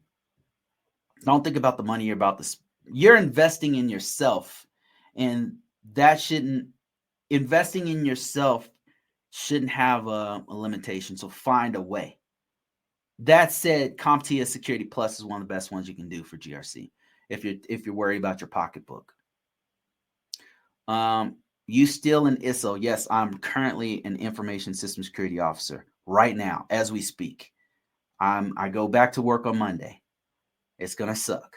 Don't think about the money you're about to. You're investing in yourself, and that shouldn't. Investing in yourself shouldn't have a limitation. So find a way. That said, CompTIA Security Plus is one of the best ones you can do for GRC if you're worried about your pocketbook. You still in ISO? Yes, I'm currently an information system security officer right now as we speak. I go back to work on Monday. It's gonna suck.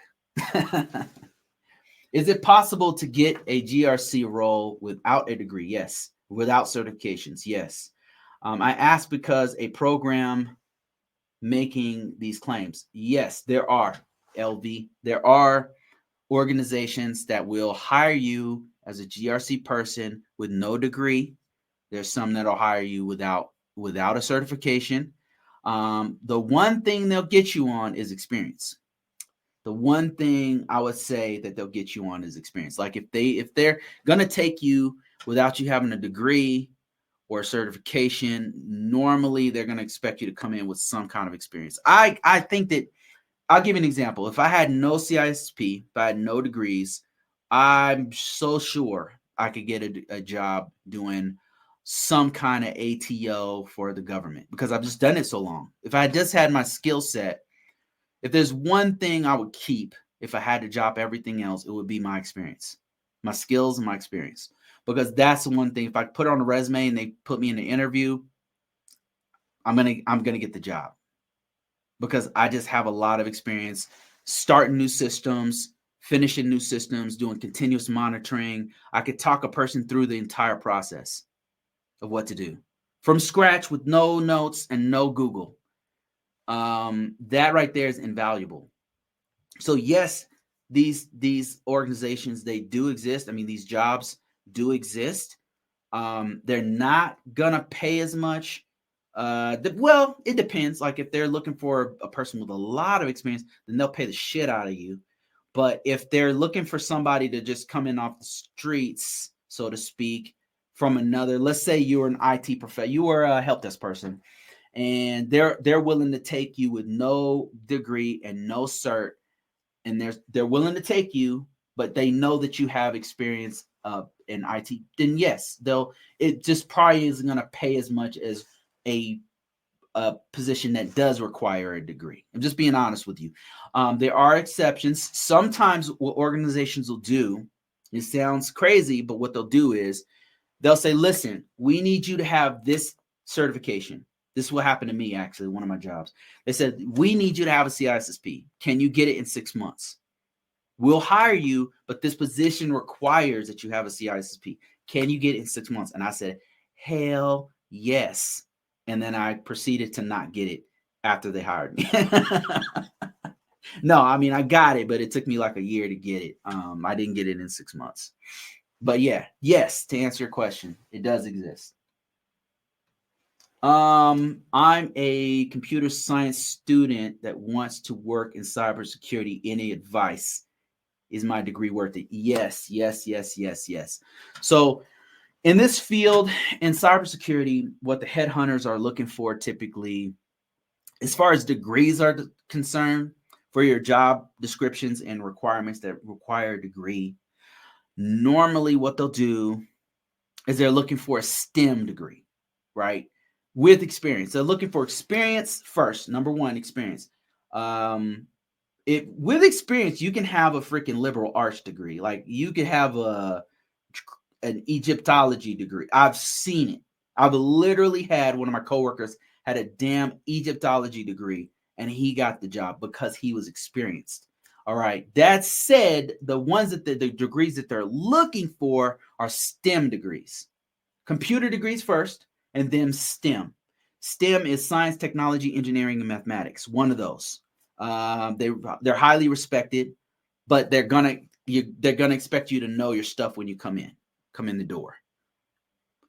Is it possible to get a GRC role without a degree? Yes. Without certifications? Yes. I asked because a program making these claims. Yes, there are, LV. There are organizations that will hire you as a GRC person with no degree. There's some that'll hire you without a certification. The one thing they'll get you on is experience. The one thing I would say that they'll get you on is experience. Like if they're gonna take you without you having a degree or certification, normally they're gonna expect you to come in with some kind of experience. I think that I'll give you an example. If I had no CISP, if I had no degrees, I'm so sure I could get a job doing some kind of ATO for the government because I've just done it so long. If I just had my skill set, if there's one thing I would keep if I had to drop everything else, it would be my experience, my skills and my experience. Because that's the one thing. If I put on a resume and they put me in an interview, I'm gonna get the job because I just have a lot of experience starting new systems, finishing new systems, doing continuous monitoring. I could talk a person through the entire process of what to do from scratch with no notes and no Google. That right there is invaluable. So yes, these organizations, they do exist. I mean, these jobs do exist. They're not gonna pay as much. Well, it depends. Like if they're looking for a person with a lot of experience, then they'll pay the shit out of you. But if they're looking for somebody to just come in off the streets, so to speak, from another, let's say you were an IT professional, you were a help desk person, and they're willing to take you with no degree and no cert, and they're willing to take you, but they know that you have experience in IT, then yes, it just probably isn't going to pay as much as a position that does require a degree. I'm just being honest with you. There are exceptions. Sometimes what organizations will do, it sounds crazy, but what they'll do is they'll say, listen, we need you to have this certification. This is what happened to me, actually, one of my jobs. They said, we need you to have a CISSP. Can you get it in 6 months? We'll hire you, but this position requires that you have a CISSP. Can you get it in 6 months? And I said, hell yes. And then I proceeded to not get it after they hired me. No, I mean, I got it, but it took me like a year to get it. I didn't get it in 6 months. But yeah, yes, to answer your question, it does exist. I'm a computer science student that wants to work in cybersecurity. Any advice? Is my degree worth it? Yes, yes, yes, yes, yes. So in this field, in cybersecurity, what the headhunters are looking for typically, as far as degrees are concerned, for your job descriptions and requirements that require a degree, normally what they'll do is they're looking for a STEM degree, right? With experience. They're looking for experience first. Number one, experience. With experience, you can have a freaking liberal arts degree. Like you could have an Egyptology degree. I've seen it. I've literally had one of my coworkers had a damn Egyptology degree, and he got the job because he was experienced. All right. That said, the ones that the degrees that they're looking for are STEM degrees. Computer degrees first, and then STEM. STEM is science, technology, engineering, and mathematics. One of those. They're highly respected, but they're gonna expect you to know your stuff when you come in the door.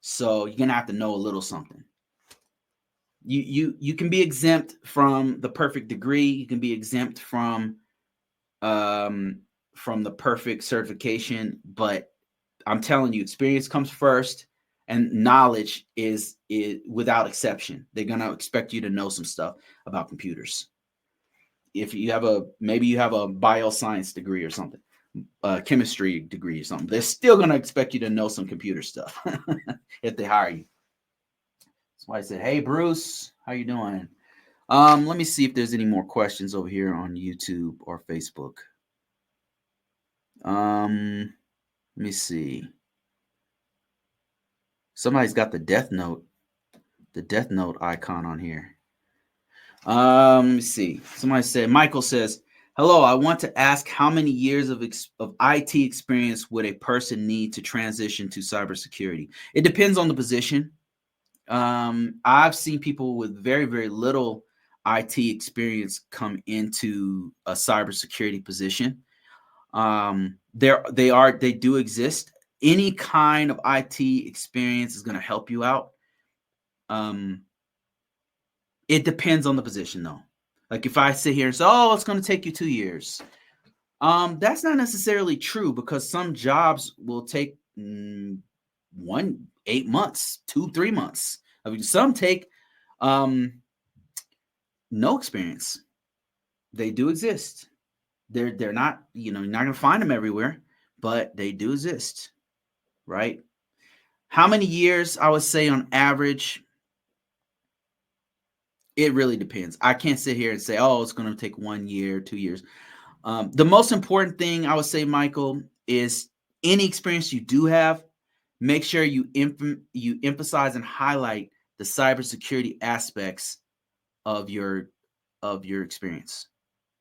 So you're gonna have to know a little something. You can be exempt from the perfect degree. You can be exempt from the perfect certification, but I'm telling you, experience comes first, and knowledge is without exception. They're gonna expect you to know some stuff about computers. If you have maybe you have a bioscience degree or something, a chemistry degree or something, they're still gonna expect you to know some computer stuff if they hire you. That's why I said, "Hey, Bruce, how you doing?" Let me see if there's any more questions over here on YouTube or Facebook. Let me see. Somebody's got the Death Note icon on here. Let me see. Somebody said, Michael says, "Hello, I want to ask how many years of IT experience would a person need to transition to cybersecurity?" It depends on the position. I've seen people with very, very little IT experience come into a cybersecurity position. They do exist. Any kind of IT experience is going to help you out. It depends on the position, though. Like if I sit here and say, "Oh, it's going to take you 2 years," that's not necessarily true, because some jobs will take 8 months, 2-3 months. I mean, some take no experience. They do exist. They're not, you're not going to find them everywhere, but they do exist, right? How many years? I would say on average, it really depends. I can't sit here and say, "Oh, it's going to take 1 year, 2 years." The most important thing I would say, Michael, is any experience you do have, make sure you emphasize and highlight the cybersecurity aspects of your experience,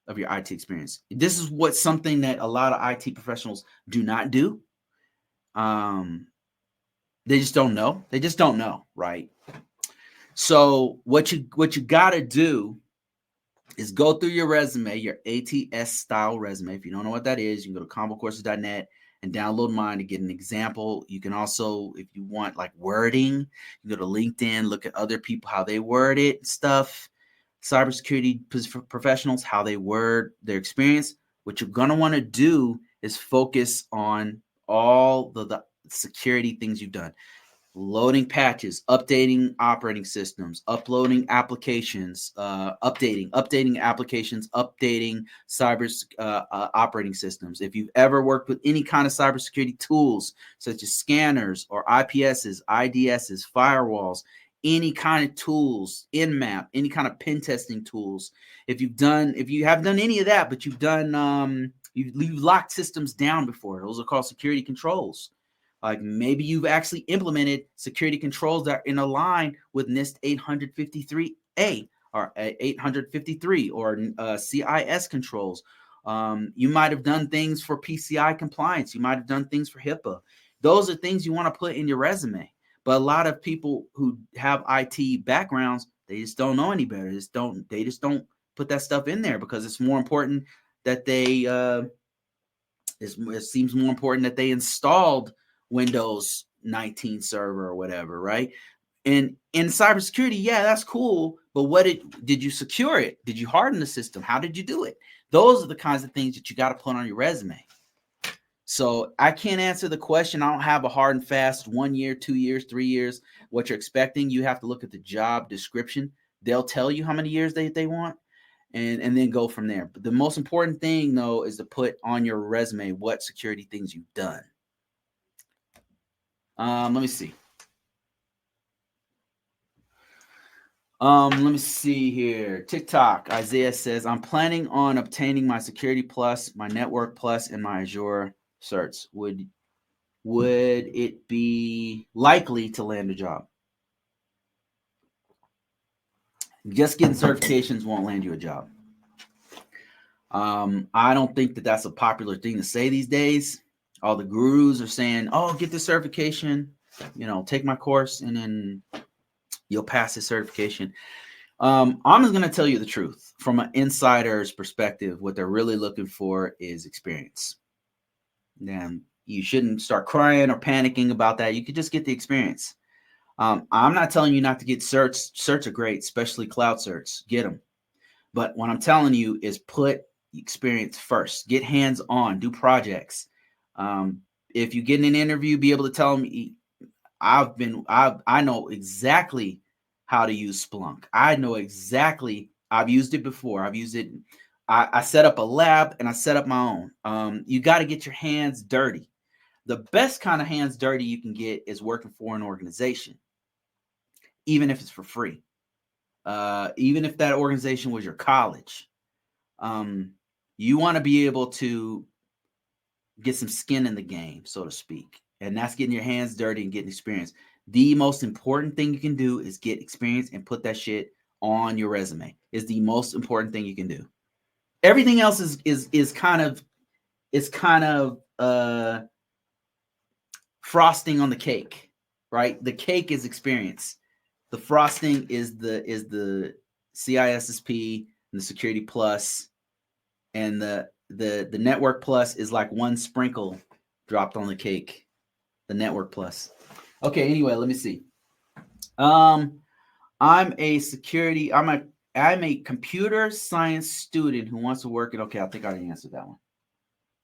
of your IT experience. This is something that a lot of IT professionals do not do. They just don't know. They just don't know, right? So what you got to do is go through your resume, your ATS style resume. If you don't know what that is, you can go to convocourses.net and download mine to get an example. You can also, if you want like wording, you go to LinkedIn, look at other people, how they word it and stuff. Cybersecurity professionals, how they word their experience. What you're going to want to do is focus on all the security things you've done. Loading patches, updating operating systems, uploading applications, updating applications, updating cyber operating systems. If you've ever worked with any kind of cybersecurity tools, such as scanners or IPSs, IDSs, firewalls, any kind of tools, Nmap, any kind of pen testing tools. If you have done any of that, but you've done, you've locked systems down before, those are called security controls. Like maybe you've actually implemented security controls that are in a line with NIST 853A or 853 or CIS controls. You might have done things for PCI compliance. You might have done things for HIPAA. Those are things you want to put in your resume. But a lot of people who have IT backgrounds, they just don't know any better. They just don't put that stuff in there because it's more important that they it seems more important that they installed Windows 19 server or whatever, right? And in cybersecurity, yeah, that's cool. But what did you secure it? Did you harden the system? How did you do it? Those are the kinds of things that you got to put on your resume. So I can't answer the question. I don't have a hard and fast 1 year, 2 years, 3 years, what you're expecting. You have to look at the job description. They'll tell you how many years they want and then go from there. But the most important thing, though, is to put on your resume what security things you've done. Let me see. Let me see here. TikTok. Isaiah says, "I'm planning on obtaining my Security Plus, my Network Plus, and my Azure certs. Would it be likely to land a job?" Just getting certifications won't land you a job. I don't think that that's a popular thing to say these days. All the gurus are saying, "Oh, get the certification, take my course, and then You'll pass the certification. I'm just going to tell you the truth. From an insider's perspective, what they're really looking for is experience. Then you shouldn't start crying or panicking about that. You could just get the experience. I'm not telling you not to get certs. Certs are great, especially cloud certs. Get them. But what I'm telling you is put experience first. Get hands on. Do projects. If you get in an interview, be able to tell them, I know exactly how to use Splunk. I know exactly. I've used it before. I've used it. I set up a lab and I set up my own. You got to get your hands dirty. The best kind of hands dirty you can get is working for an organization, even if it's for free. Even if that organization was your college. You want to be able to get some skin in the game, so to speak. And that's getting your hands dirty and getting experience. The most important thing you can do is get experience and put that shit on your resume. Is the most important thing you can do. Everything else is kind of frosting on the cake, right? The cake is experience. The frosting is the CISSP and the Security Plus, and the Network Plus is like one sprinkle dropped on the cake. The Network Plus. Okay, anyway, let me see. I'm a computer science student who wants to work in. Okay, I think I already answered that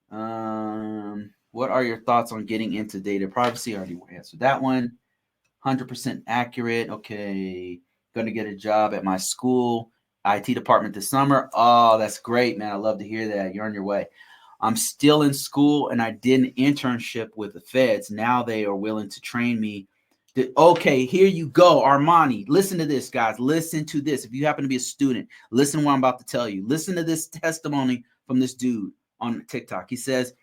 one. What are your thoughts on getting into data privacy? I already answered that one. 100% accurate. Okay, going to get a job at my school IT department this summer. Oh, that's great, man. I love to hear that. You're on your way. I'm still in school and I did an internship with the feds. Now they are willing to train me. Okay, here you go, Armani. Listen to this, guys. Listen to this. If you happen to be a student, listen to what I'm about to tell you. Listen to this testimony from this dude on TikTok. He says,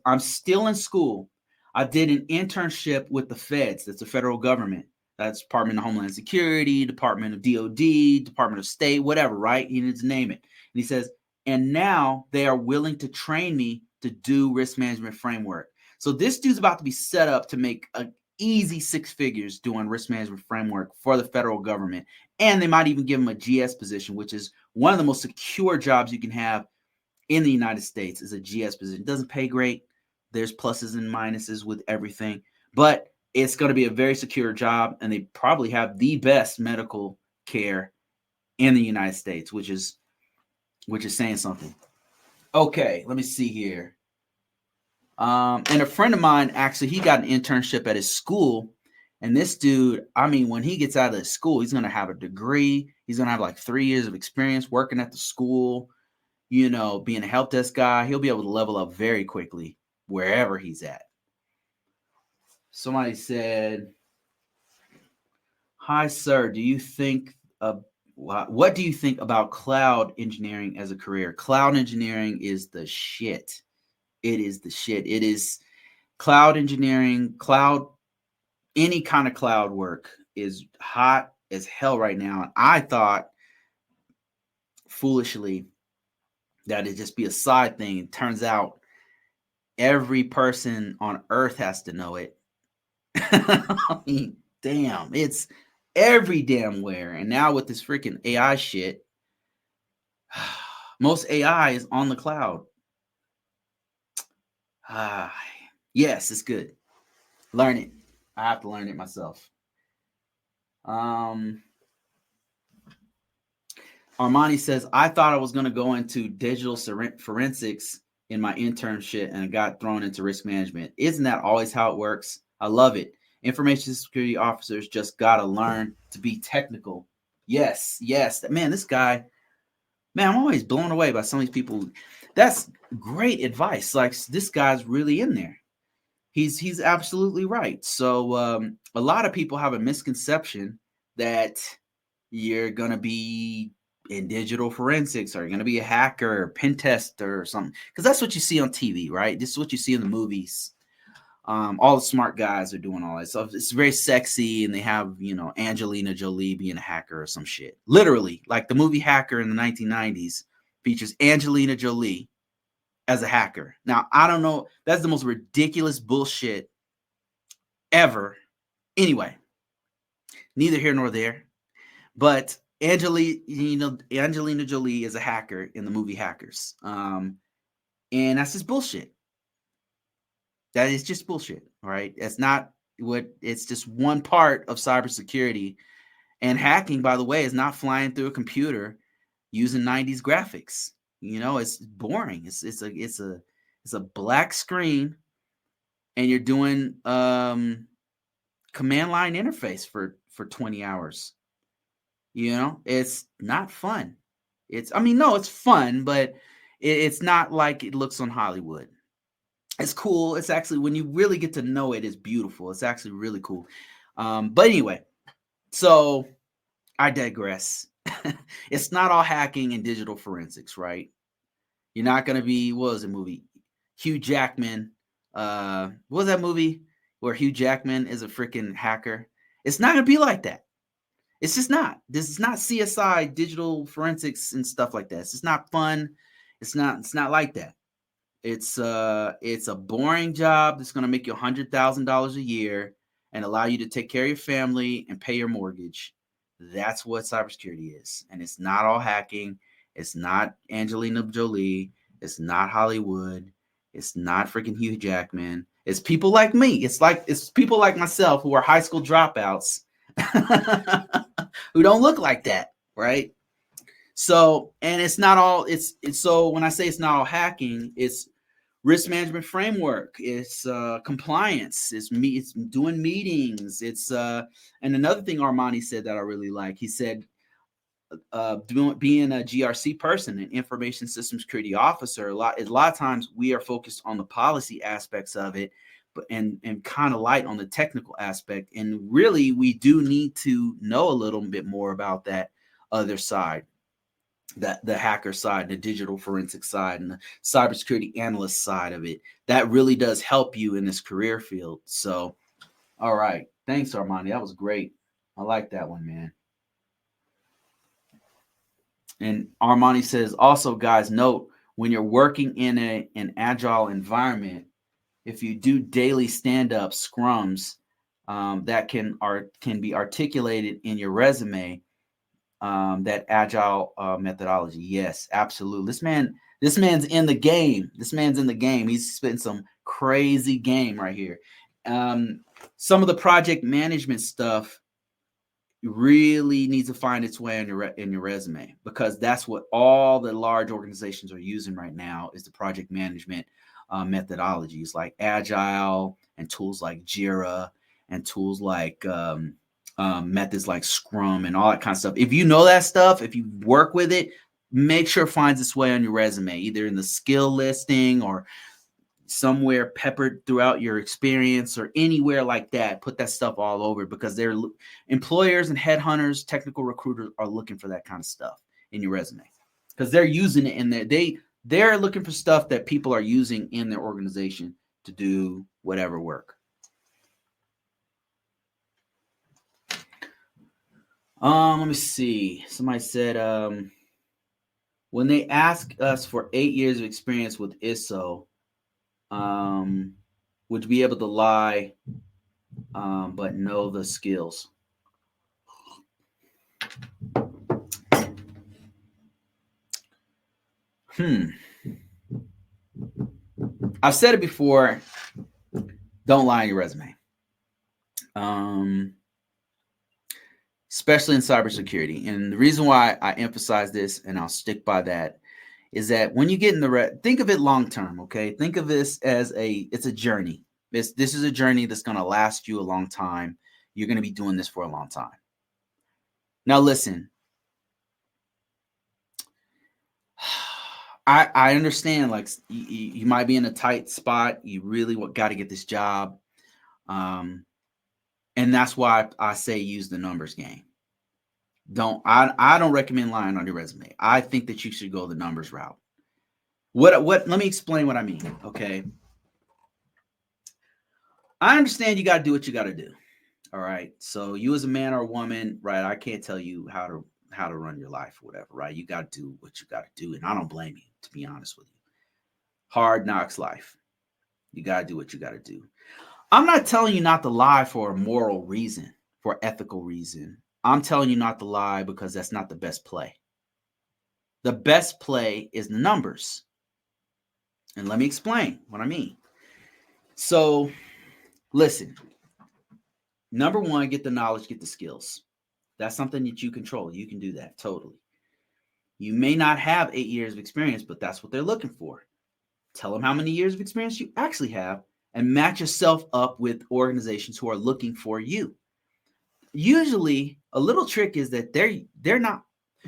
I'm still in school. I did an internship with the feds. That's the federal government. That's Department of Homeland Security, Department of DOD, Department of State, whatever, right? He needs to name it. And he says, and now they are willing to train me to do risk management framework. So this dude's about to be set up to make an easy 6 figures doing risk management framework for the federal government. And they might even give him a GS position, which is one of the most secure jobs you can have in the United States, is a GS position. It doesn't pay great. There's pluses and minuses with everything, but it's going to be a very secure job, and they probably have the best medical care in the United States, which is saying something. Okay, let me see here. And a friend of mine, actually, he got an internship at his school, and this dude, I mean, when he gets out of school, he's going to have a degree. He's going to have like 3 years of experience working at the school, being a help desk guy. He'll be able to level up very quickly wherever he's at. Somebody said, hi, sir. What do you think about cloud engineering as a career? Cloud engineering is the shit. It is the shit. It is cloud engineering, any kind of cloud work is hot as hell right now. And I thought foolishly that it'd just be a side thing. It turns out every person on earth has to know it. I mean, damn, it's every damn where. And now with this freaking AI shit, most AI is on the cloud. Yes, it's good. Learn it. I have to learn it myself. Armani says, I thought I was going to go into digital forensics in my internship and got thrown into risk management. Isn't that always how it works? I love it. Information security officers just got to learn to be technical. Yes. Man, this guy, man, I'm always blown away by some of these people. That's great advice. Like, this guy's really in there. He's absolutely right. So a lot of people have a misconception that you're going to be in digital forensics, or you're going to be a hacker, or pen tester or something. Because that's what you see on TV, right? This is what you see in the movies. All the smart guys are doing all that stuff. It's very sexy, and they have, Angelina Jolie being a hacker or some shit. Literally, like the movie Hacker in the 1990s features Angelina Jolie as a hacker. Now, I don't know. That's the most ridiculous bullshit ever. Anyway, Neither here nor there. But Angelina Jolie is a hacker in the movie Hackers. And that's just bullshit. That is just bullshit, right? It's not it's just one part of cybersecurity. And hacking, by the way, is not flying through a computer using 90s graphics. It's boring. It's a black screen, and you're doing command line interface for 20 hours. It's not fun. No, it's fun, but it's not like it looks on Hollywood. It's cool. It's actually, when you really get to know it, it's beautiful. It's actually really cool. But anyway, so I digress. It's not all hacking and digital forensics, right? You're not going to be, what was the movie? Hugh Jackman. What was that movie where Hugh Jackman is a freaking hacker? It's not going to be like that. It's just not. This is not CSI, digital forensics and stuff like that. It's just not fun. It's not like that. It's a boring job that's going to make you $100,000 a year and allow you to take care of your family and pay your mortgage. That's what cybersecurity is. And it's not all hacking. It's not Angelina Jolie. It's not Hollywood. It's not freaking Hugh Jackman. It's people like me. It's people like myself who are high school dropouts who don't look like that, right? So, and it's not all, so when I say it's not all hacking, it's risk management framework, it's compliance, it's doing meetings, it's and another thing Armani said that I really like, he said being a GRC person, an information system security officer, a lot of times we are focused on the policy aspects of it, but and kind of light on the technical aspect, and really we do need to know a little bit more about that other side, that the hacker side, the digital forensic side, and the cybersecurity analyst side of it. That really does help you in this career field. So, all right. Thanks, Armani. That was great. I like that one, man. And Armani says, also, guys, note when you're working in an agile environment, if you do daily stand-up scrums, that can be articulated in your resume, that agile methodology. Yes, absolutely. This man's in the game. He's spitting some crazy game right here. Some of the project management stuff really needs to find its way in your resume, because that's what all the large organizations are using right now, is the project management methodologies like agile and tools like Jira and tools like methods like Scrum and all that kind of stuff. If you know that stuff, if you work with it, make sure it finds its way on your resume, either in the skill listing or somewhere peppered throughout your experience or anywhere like that. Put that stuff all over, because they're employers and headhunters, technical recruiters are looking for that kind of stuff in your resume, because they're using it in there. They're looking for stuff that people are using in their organization to do whatever work. Let me see. Somebody said, when they ask us for 8 years of experience with ISO, would you be able to lie, but know the skills? I've said it before. Don't lie on your resume. Especially in cybersecurity. And the reason why I emphasize this, and I'll stick by that, is that when you get in think of it long term, okay? Think of this as it's a journey. This is a journey that's going to last you a long time. You're going to be doing this for a long time. Now, listen, I understand, like, you might be in a tight spot. You really got to get this job. And that's why I say use the numbers game. I don't recommend lying on your resume. I think that you should go the numbers route. Let me explain what I mean, okay? I understand you got to do what you got to do. All right. So you as a man or a woman, right? I can't tell you how to run your life or whatever, right? You got to do what you got to do. And I don't blame you, to be honest with you. Hard knocks life. You got to do what you got to do. I'm not telling you not to lie for a moral reason, for ethical reason. I'm telling you not to lie because that's not the best play. The best play is the numbers. And let me explain what I mean. So, listen. Number one, get the knowledge, get the skills. That's something that you control. You can do that totally. You may not have 8 years of experience, but that's what they're looking for. Tell them how many years of experience you actually have and match yourself up with organizations who are looking for you. Usually, a little trick is that they're not.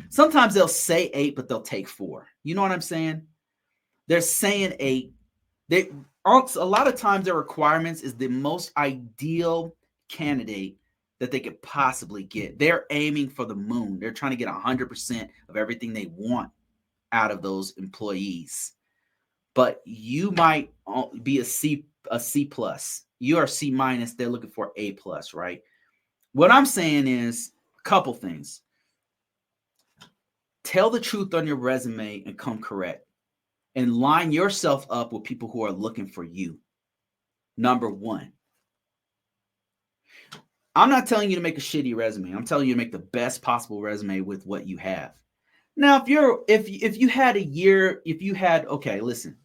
Sometimes they'll say 8, but they'll take 4. You know what I'm saying? They're saying 8. They a lot of times their requirements is the most ideal candidate that they could possibly get. They're aiming for the moon. They're trying to get 100% of everything they want out of those employees. But you might be a C plus. You are C minus. They're looking for A plus, right? What I'm saying is a couple things. Tell the truth on your resume and come correct. And line yourself up with people who are looking for you. Number one. I'm not telling you to make a shitty resume. I'm telling you to make the best possible resume with what you have. Now, if you had a year, if you had, okay, listen.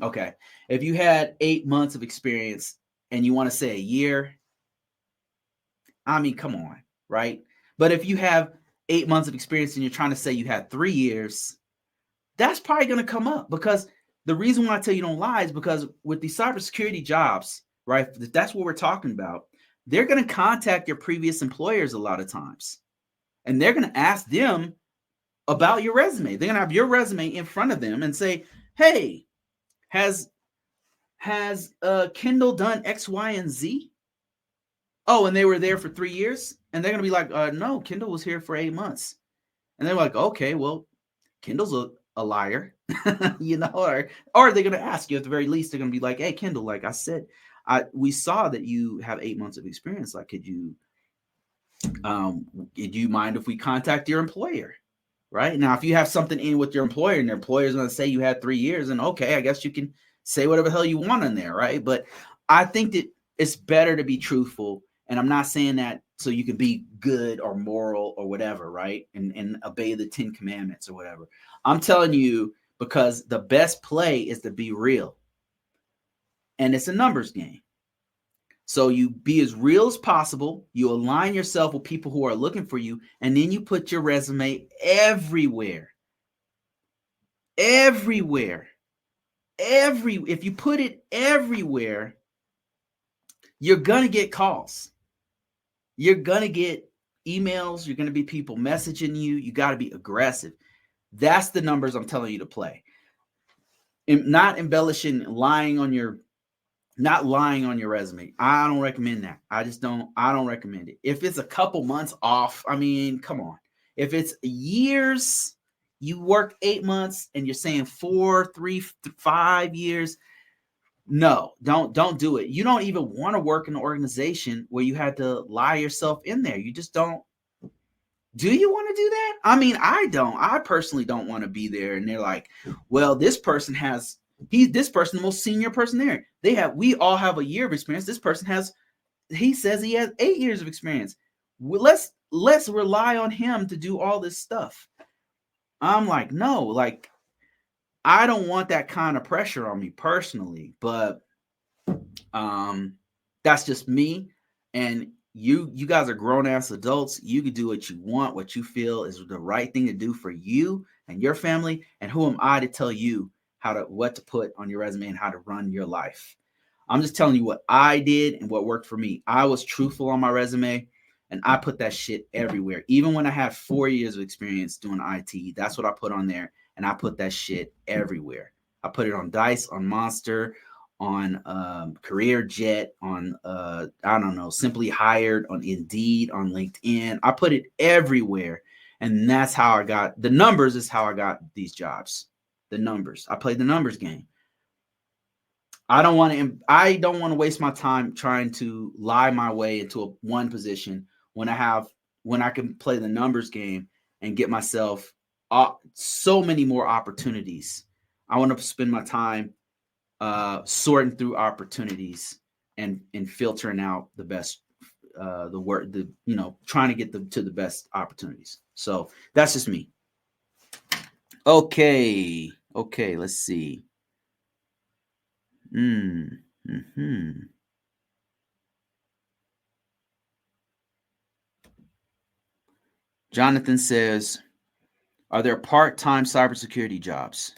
Okay. If you had 8 months of experience and you want to say a year, I mean, come on, right? But if you have 8 months of experience and you're trying to say you had 3 years, that's probably going to come up, because the reason why I tell you don't lie is because with these cybersecurity jobs, right, if that's what we're talking about, they're going to contact your previous employers a lot of times. And they're going to ask them about your resume. They're going to have your resume in front of them and say, hey, has Kendall done X, Y, and Z? Oh, and they were there for 3 years? And they're going to be like, no, Kendall was here for 8 months. And they're like, okay, well, Kendall's a liar, you know, or they're going to ask you at the very least, they're going to be like, hey, Kendall, like I said, we saw that you have 8 months of experience. Like, do you mind if we contact your employer? Right now, if you have something in with your employer and their employer is going to say you had 3 years, and okay, I guess you can say whatever the hell you want in there. Right. But I think that it's better to be truthful. And I'm not saying that so you can be good or moral or whatever, right? And obey the 10 commandments or whatever. I'm telling you, because the best play is to be real. And it's a numbers game. So you be as real as possible. You align yourself with people who are looking for you. And then you put your resume everywhere. Everywhere. If you put it everywhere, you're going to get calls. You're going to get emails. You're going to be people messaging you. You got to be aggressive. That's the numbers I'm telling you to play. And not embellishing, not lying on your resume. I don't recommend that. I don't recommend it. If it's a couple months off, I mean, come on. If it's years, you work 8 months and you're saying 4, 3, 5 years, no, don't do it. You don't even want to work in an organization where you had to lie yourself in there. You just don't. Do you want to do that? I mean, I don't. I personally don't want to be there. And they're like, well, this person the most senior person there. We all have a year of experience. This person he says he has 8 years of experience. Let's rely on him to do all this stuff. I'm like, no, like, I don't want that kind of pressure on me personally, but that's just me. And you guys are grown-ass adults. You can do what you want, what you feel is the right thing to do for you and your family. And who am I to tell you what to put on your resume and how to run your life? I'm just telling you what I did and what worked for me. I was truthful on my resume, and I put that shit everywhere. Even when I had 4 years of experience doing IT, that's what I put on there. And I put that shit everywhere. I put it on Dice, on Monster, on CareerJet, on I don't know, Simply Hired, on Indeed, on LinkedIn. I put it everywhere, and that's how I got the numbers. Is how I got these jobs. The numbers. I played the numbers game. I don't want to waste my time trying to lie my way into one position when I can play the numbers game and get myself so many more opportunities. I want to spend my time sorting through opportunities and filtering out the best the work, trying to get to the best opportunities. So that's just me. Okay, let's see. Jonathan says, are there part-time cybersecurity jobs?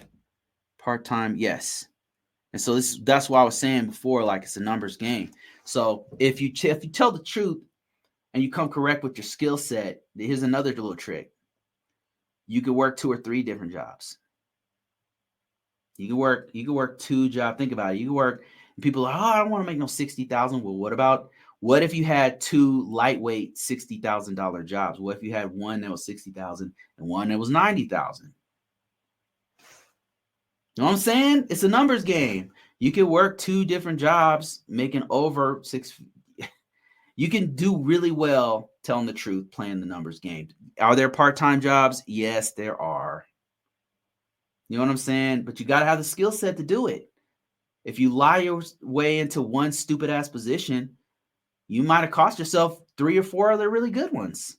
Part-time, yes. And so that's why I was saying before, like, it's a numbers game. So if you tell the truth and you come correct with your skill set, here's another little trick. You could work 2 or 3 different jobs. You can work 2 jobs. Think about it. You can work. People are, I don't want to make no 60,000. Well, what if you had 2 lightweight $60,000 jobs? What if you had one that was 60,000 and one that was 90,000? You know what I'm saying? It's a numbers game. You can work 2 different jobs, making over 6. You can do really well telling the truth, playing the numbers game. Are there part-time jobs? Yes, there are. You know what I'm saying? But you got to have the skill set to do it. If you lie your way into one stupid ass position, you might have cost yourself 3 or 4 other really good ones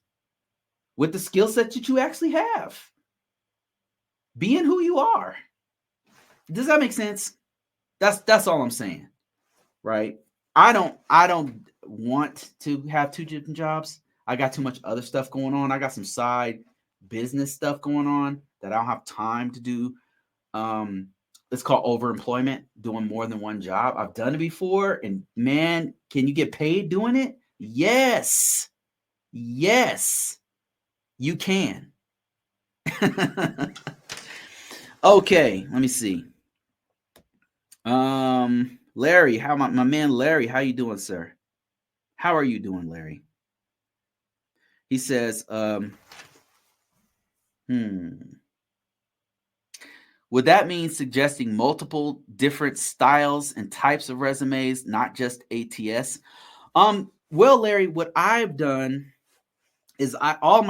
with the skill set that you actually have. Being who you are. Does that make sense? That's all I'm saying, right? I don't want to have 2 different jobs. I got too much other stuff going on. I got some side business stuff going on that I don't have time to do. It's called overemployment, doing more than one job. I've done it before, and man, can you get paid doing it? Yes, you can. Okay, let me see. Larry, how my man Larry, how you doing, sir? How are you doing, Larry? He says, would that mean suggesting multiple different styles and types of resumes, not just ATS? Well, Larry, what I've done is all of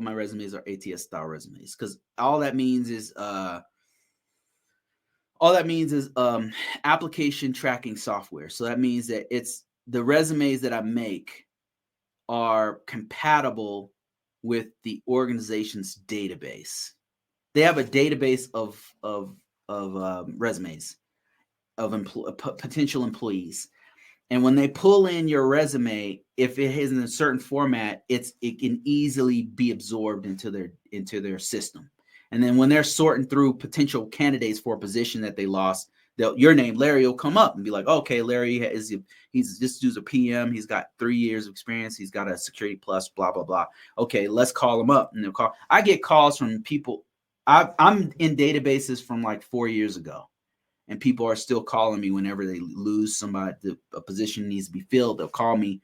my resumes are ATS style resumes, because all that means is application tracking software. So that means that it's the resumes that I make are compatible with the organization's database. They have a database of resumes of potential employees, and when they pull in your resume, if it is in a certain format, it can easily be absorbed into their system. And then when they're sorting through potential candidates for a position that they lost, your name, Larry, will come up and be like, okay, Larry this dude's a PM. He's got 3 years of experience. He's got a security plus, blah, blah, blah. Okay, let's call him up. And they'll call. I get calls from people. I'm in databases from like 4 years ago, and people are still calling me whenever they lose somebody, a position needs to be filled. They'll call me,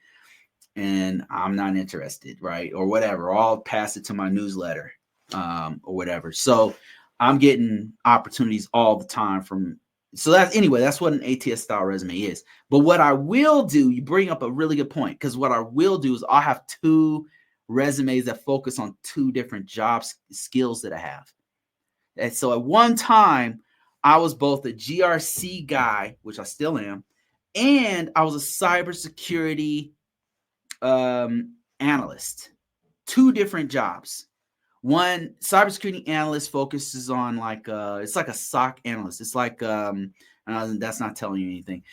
and I'm not interested, right? Or whatever. Or I'll pass it to my newsletter, or whatever. So I'm getting opportunities all the time from. So that's what an ATS style resume is. But what I will do, you bring up a really good point, because what I will do is I'll have 2 resumes that focus on 2 different job skills that I have. And so at one time, I was both a GRC guy, which I still am, and I was a cybersecurity analyst. 2 different jobs. One, cybersecurity analyst focuses on it's like a SOC analyst. It's like that's not telling you anything.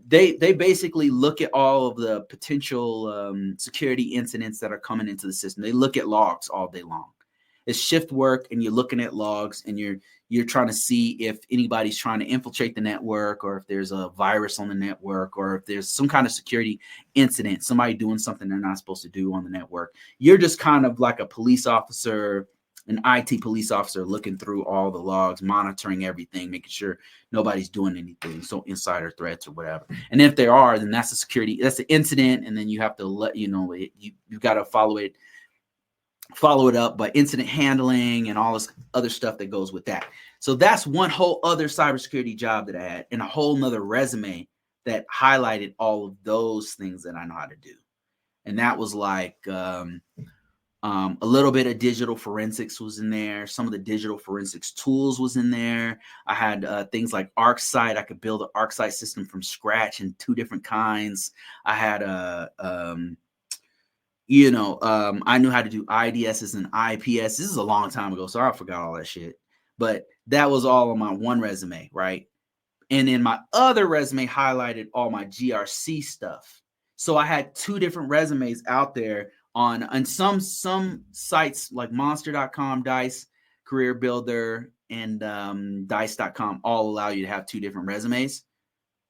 They basically look at all of the potential security incidents that are coming into the system. They look at logs all day long. It's shift work, and you're looking at logs, and you're trying to see if anybody's trying to infiltrate the network, or if there's a virus on the network, or if there's some kind of security incident, somebody doing something they're not supposed to do on the network. You're just kind of like a police officer, an IT police officer, looking through all the logs, monitoring everything, making sure nobody's doing anything, so insider threats or whatever. And if there are, then that's the incident, and then you have to let you've got to follow it up by incident handling and all this other stuff that goes with that. So that's one whole other cybersecurity job that I had, and a whole nother resume that highlighted all of those things that I know how to do. And that was like A little bit of digital forensics was in there. Some of the digital forensics tools was in there. I had things like ArcSight. I could build an ArcSight system from scratch in 2 different kinds. I had I knew how to do IDSs and IPS. This is a long time ago, so I forgot all that shit. But that was all on my one resume, right? And then my other resume highlighted all my GRC stuff. So I had 2 different resumes out there on some sites like monster.com, Dice, Career Builder, and dice.com all allow you to have 2 different resumes.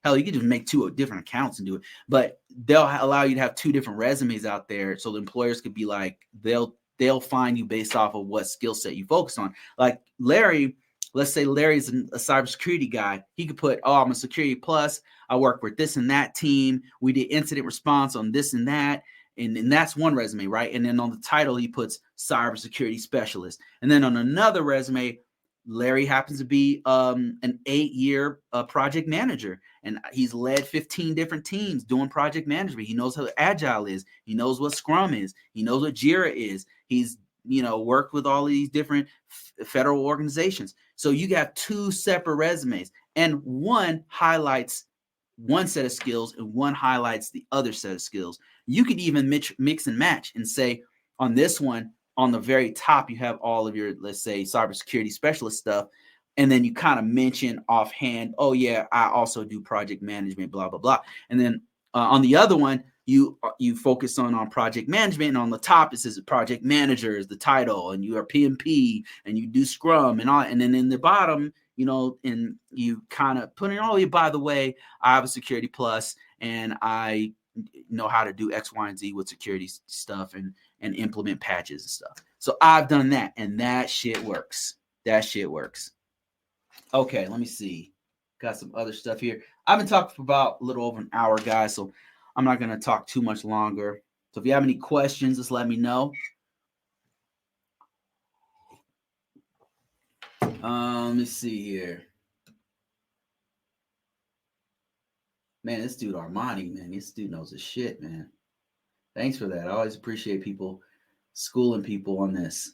Hell, you could just make 2 different accounts and do it, but they'll allow you to have 2 different resumes out there, so the employers could be like, they'll find you based off of what skill set you focus on. Like Larry, let's say Larry's a cybersecurity guy. He could put, oh, I'm a security plus. I work with this and that team. We did incident response on this and that. And that's one resume, right? And then on the title, he puts cybersecurity specialist. And then on another resume, Larry happens to be an 8-year project manager, and he's led 15 different teams doing project management. He knows how Agile is. He knows what Scrum is. He knows what Jira is. He's worked with all of these different federal organizations. So you got 2 separate resumes, and one highlights one set of skills and one highlights the other set of skills. You could even mix and match and say, on this one, on the very top, you have all of your, let's say, cybersecurity specialist stuff. And then you kind of mention offhand, oh, yeah, I also do project management, blah, blah, blah. And then on the other one, you focus on project management. And on the top, it says project manager is the title. And you are PMP and you do Scrum and all. And then in the bottom, and you kind of put in, oh, yeah, by the way, I have a security plus and I know how to do X, Y, and Z with security stuff and implement patches and stuff. So I've done that, and that shit works. Okay, let me see. Got some other stuff here. I've been talking for about a little over an hour, guys, so I'm not going to talk too much longer. So if you have any questions, just let me know. Let me see here. Man, this dude Armani, man, this dude knows his shit, man. Thanks for that. I always appreciate people schooling people on this.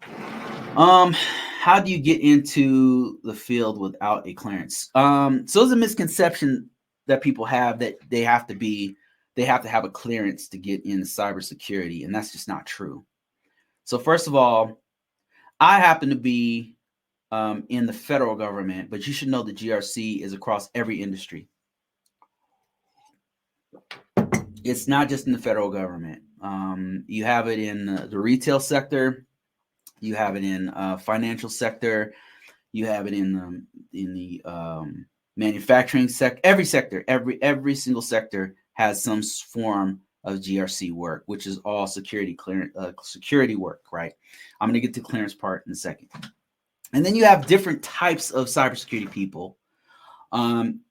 How do you get into the field without a clearance? So there's a misconception that people have that they have to have a clearance to get into cybersecurity, and that's just not true. So first of all, I happen to be in the federal government, but you should know the GRC is across every industry. It's not just in the federal government. You have it in the retail sector. You have it in financial sector. You have it in the manufacturing sector. Every sector, every single sector has some form of GRC work, which is all security work, right? I'm going to get to clearance part in a second. And then you have different types of cybersecurity people.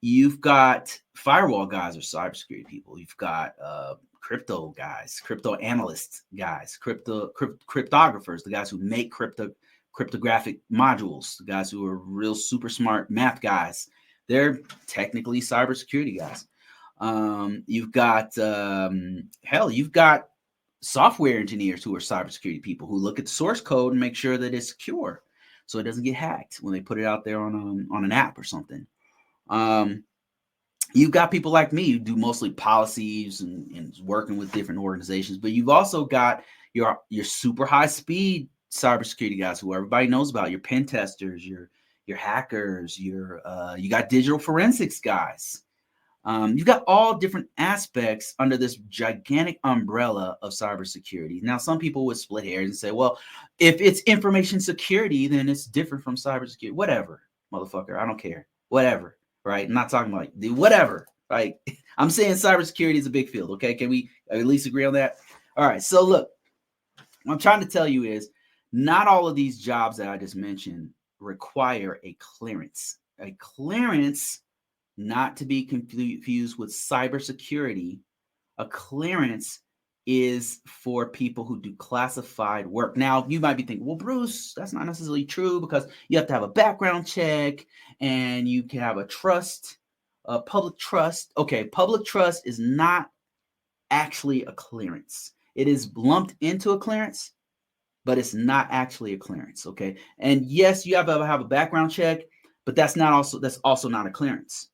You've got firewall guys or cybersecurity people. You've got crypto guys, crypto analysts guys, cryptographers, the guys who make cryptographic modules, the guys who are real super smart math guys. They're technically cybersecurity guys. You've got you've got software engineers who are cybersecurity people who look at the source code and make sure that it's secure, so it doesn't get hacked when they put it out there on an app or something. You've got people like me who do mostly policies and working with different organizations, but you've also got your super high speed cybersecurity guys who everybody knows about, your pen testers, your hackers, you got digital forensics guys. You've got all different aspects under this gigantic umbrella of cybersecurity. Now, some people would split hairs and say, well, if it's information security, then it's different from cybersecurity. Whatever, motherfucker. I don't care. Whatever. Right? I'm not talking about whatever. Right? I'm saying cybersecurity is a big field. Okay. Can we at least agree on that? All right. So look, what I'm trying to tell you is not all of these jobs that I just mentioned require a clearance. A clearance, not to be confused with cybersecurity. A clearance is for people who do classified work. Now, you might be thinking, well, Bruce, that's not necessarily true because you have to have a background check and you can have a public trust. Okay, public trust is not actually a clearance. It is lumped into a clearance, but it's not actually a clearance. Okay. And yes, you have to have a background check, but that's also not a clearance.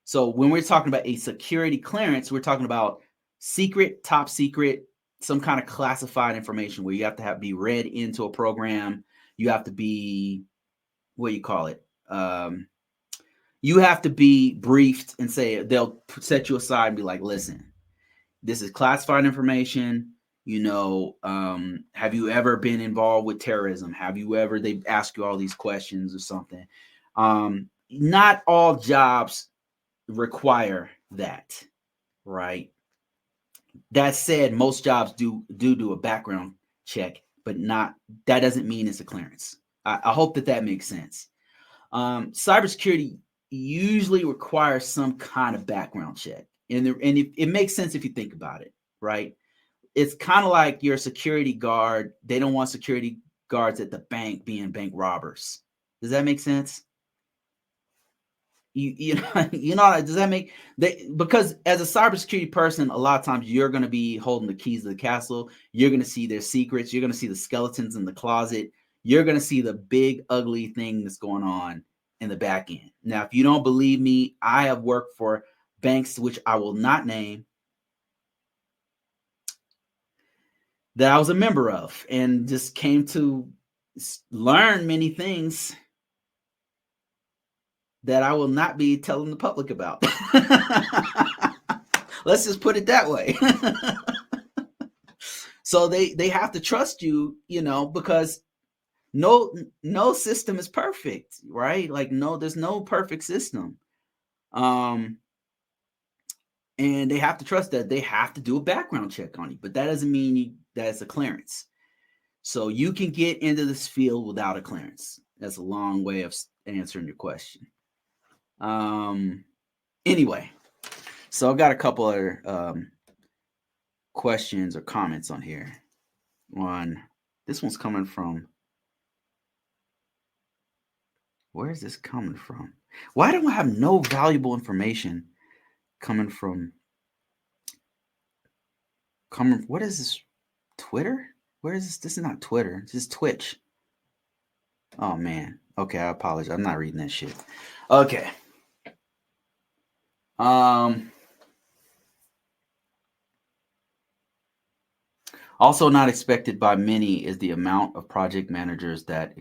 So when we're talking about a security clearance, we're talking about secret, top secret, some kind of classified information where you have to be read into a program. You have to be, what do you call it? You have to be briefed and say, they'll set you aside and be like, listen, this is classified information. Have you ever been involved with terrorism? Have you ever, they ask you all these questions or something. Not all jobs require that, right? That said, most jobs do a background check, but that doesn't mean it's a clearance. I hope that makes sense. Cybersecurity usually requires some kind of background check, and it makes sense if you think about it, right? It's kind of like your security guard. They don't want security guards at the bank being bank robbers. Does that make sense? Does that make because as a cybersecurity person, a lot of times you're going to be holding the keys to the castle. You're going to see their secrets. You're going to see the skeletons in the closet. You're going to see the big ugly thing that's going on in the back end. Now, if you don't believe me, I have worked for banks, which I will not name, that I was a member of, and just came to learn many things that I will not be telling the public about. Let's just put it that way. So they have to trust you, because no system is perfect, right? Like there's no perfect system. And they have to trust that. They have to do a background check on you, but that doesn't mean that it's a clearance. So you can get into this field without a clearance. That's a long way of answering your question. Anyway, so I've got a couple other questions or comments on here. This one's coming from, where is this coming from? Why do I have no valuable information coming from? What is this? Twitter? Where is this? This is not Twitter. This is Twitch. Oh man. Okay, I apologize. I'm not reading that shit. Okay. Also not expected by many is the amount of project managers that's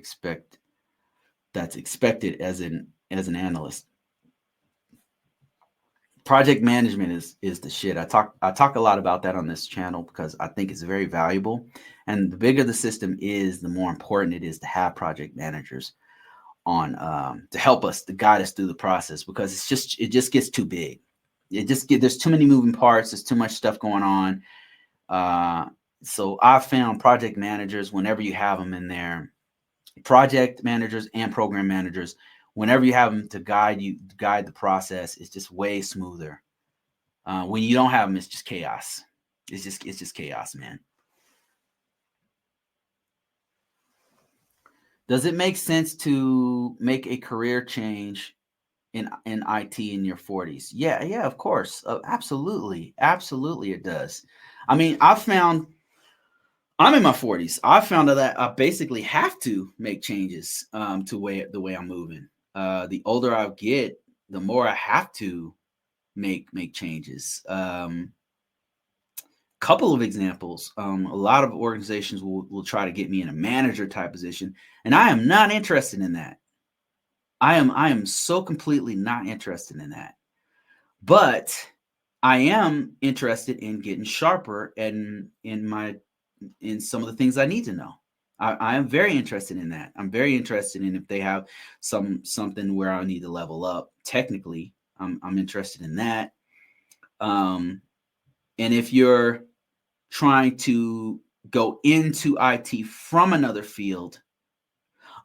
expected as an analyst. Project management is the shit. I talk a lot about that on this channel because I think it's very valuable. And the bigger the system is, the more important it is to have project managers on to help us, to guide us through the process, because it just gets too big. There's too many moving parts. There's too much stuff going on. So I found project managers, whenever you have them in there, project managers and program managers, whenever you have them to guide the process, it's just way smoother. When you don't have them, it's just chaos. It's just chaos, man. Does it make sense to make a career change in IT in your 40s? Yeah, of course. Absolutely it does. I mean, I'm in my 40s. I found out that I basically have to make changes to the way I'm moving. The older I get, the more I have to make changes. Couple of examples. A lot of organizations will try to get me in a manager type position, and I am not interested in that. I am so completely not interested in that. But I am interested in getting sharper and in some of the things I need to know. I am very interested in that. I'm very interested in if they have something where I need to level up technically. I'm interested in that. And if you're trying to go into IT from another field,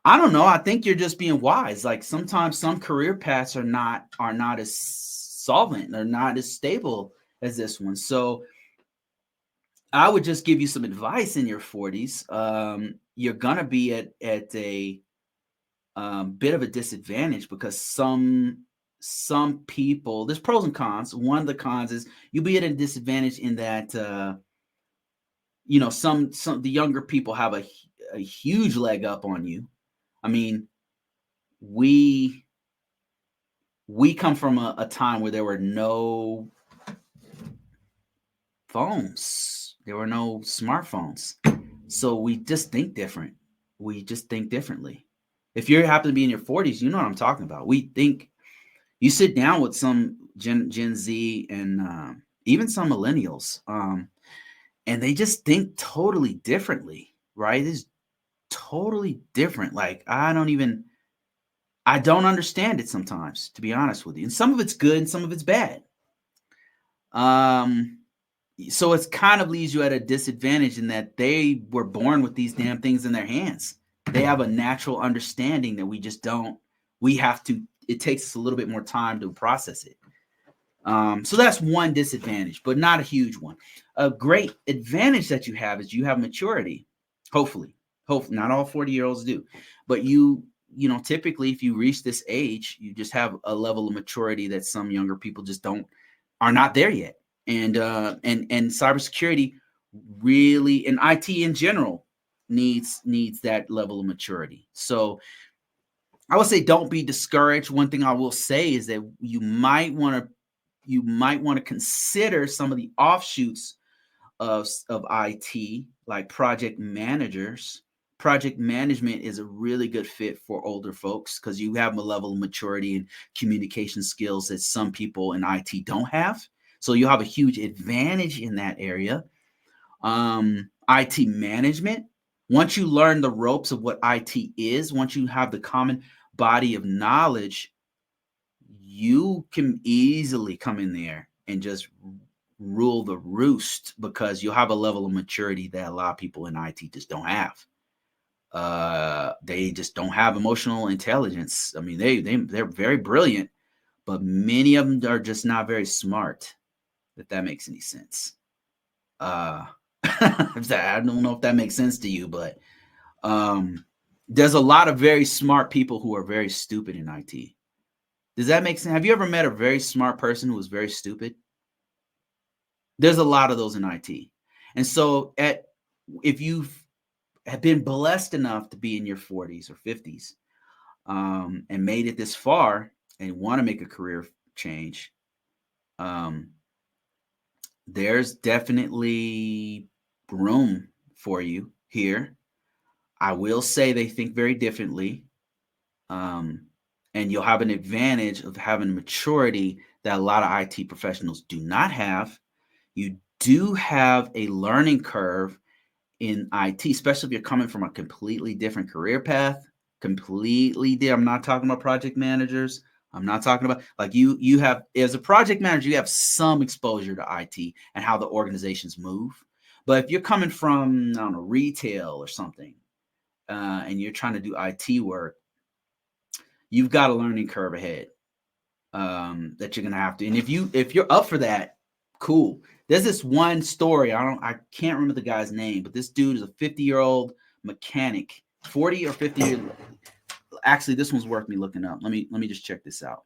I don't know. I think you're just being wise. Like sometimes some career paths are not as solvent, they're not as stable as this one. So I would just give you some advice in your 40s. You're gonna be at a bit of a disadvantage because some people, there's pros and cons. One of the cons is you'll be at a disadvantage in that some the younger people have a huge leg up on you. I mean, we come from a time where there were no phones, there were no smartphones, so we just think different. We just think differently. If you happen to be in your 40s, you know what I'm talking about. We think, you sit down with some Gen Z and even some millennials, and they just think totally differently, right? It's totally different. Like, I don't understand it sometimes, to be honest with you. And some of it's good and some of it's bad. So it's kind of leaves you at a disadvantage in that they were born with these damn things in their hands. They have a natural understanding that we just don't. It takes us a little bit more time to process it. So that's one disadvantage, but not a huge one. A great advantage that you have is you have maturity. Hopefully, not all 40-year-olds do, but typically if you reach this age, you just have a level of maturity that some younger people just are not there yet. And cybersecurity really, and IT in general, needs that level of maturity. So I would say don't be discouraged. One thing I will say is that you might want to consider some of the offshoots of IT, like project managers. Project management is a really good fit for older folks because you have a level of maturity and communication skills that some people in IT don't have. So you have a huge advantage in that area. IT management, once you learn the ropes of what IT is, once you have the common body of knowledge, you can easily come in there and just rule the roost because you'll have a level of maturity that a lot of people in IT just don't have. They just don't have emotional intelligence. I mean, they're very brilliant, but many of them are just not very smart, if that makes any sense. I don't know if that makes sense to you, but there's a lot of very smart people who are very stupid in IT. Does that make sense? Have you ever met a very smart person who was very stupid? There's a lot of those in IT. And so if you've been blessed enough to be in your 40s or 50s and made it this far and want to make a career change, there's definitely room for you here. I will say they think very differently. And you'll have an advantage of having maturity that a lot of IT professionals do not have. You do have a learning curve in IT, especially if you're coming from a completely different career path. I'm not talking about project managers. I'm not talking about, like, you have, as a project manager, you have some exposure to IT and how the organizations move. But if you're coming from, I don't know, retail or something, and you're trying to do IT work, you've got a learning curve ahead that you're gonna have to. And if you're up for that, cool. There's this one story. I can't remember the guy's name, but this dude is a 50-year-old mechanic, 40 or 50 years. Actually, this one's worth me looking up. Let me just check this out,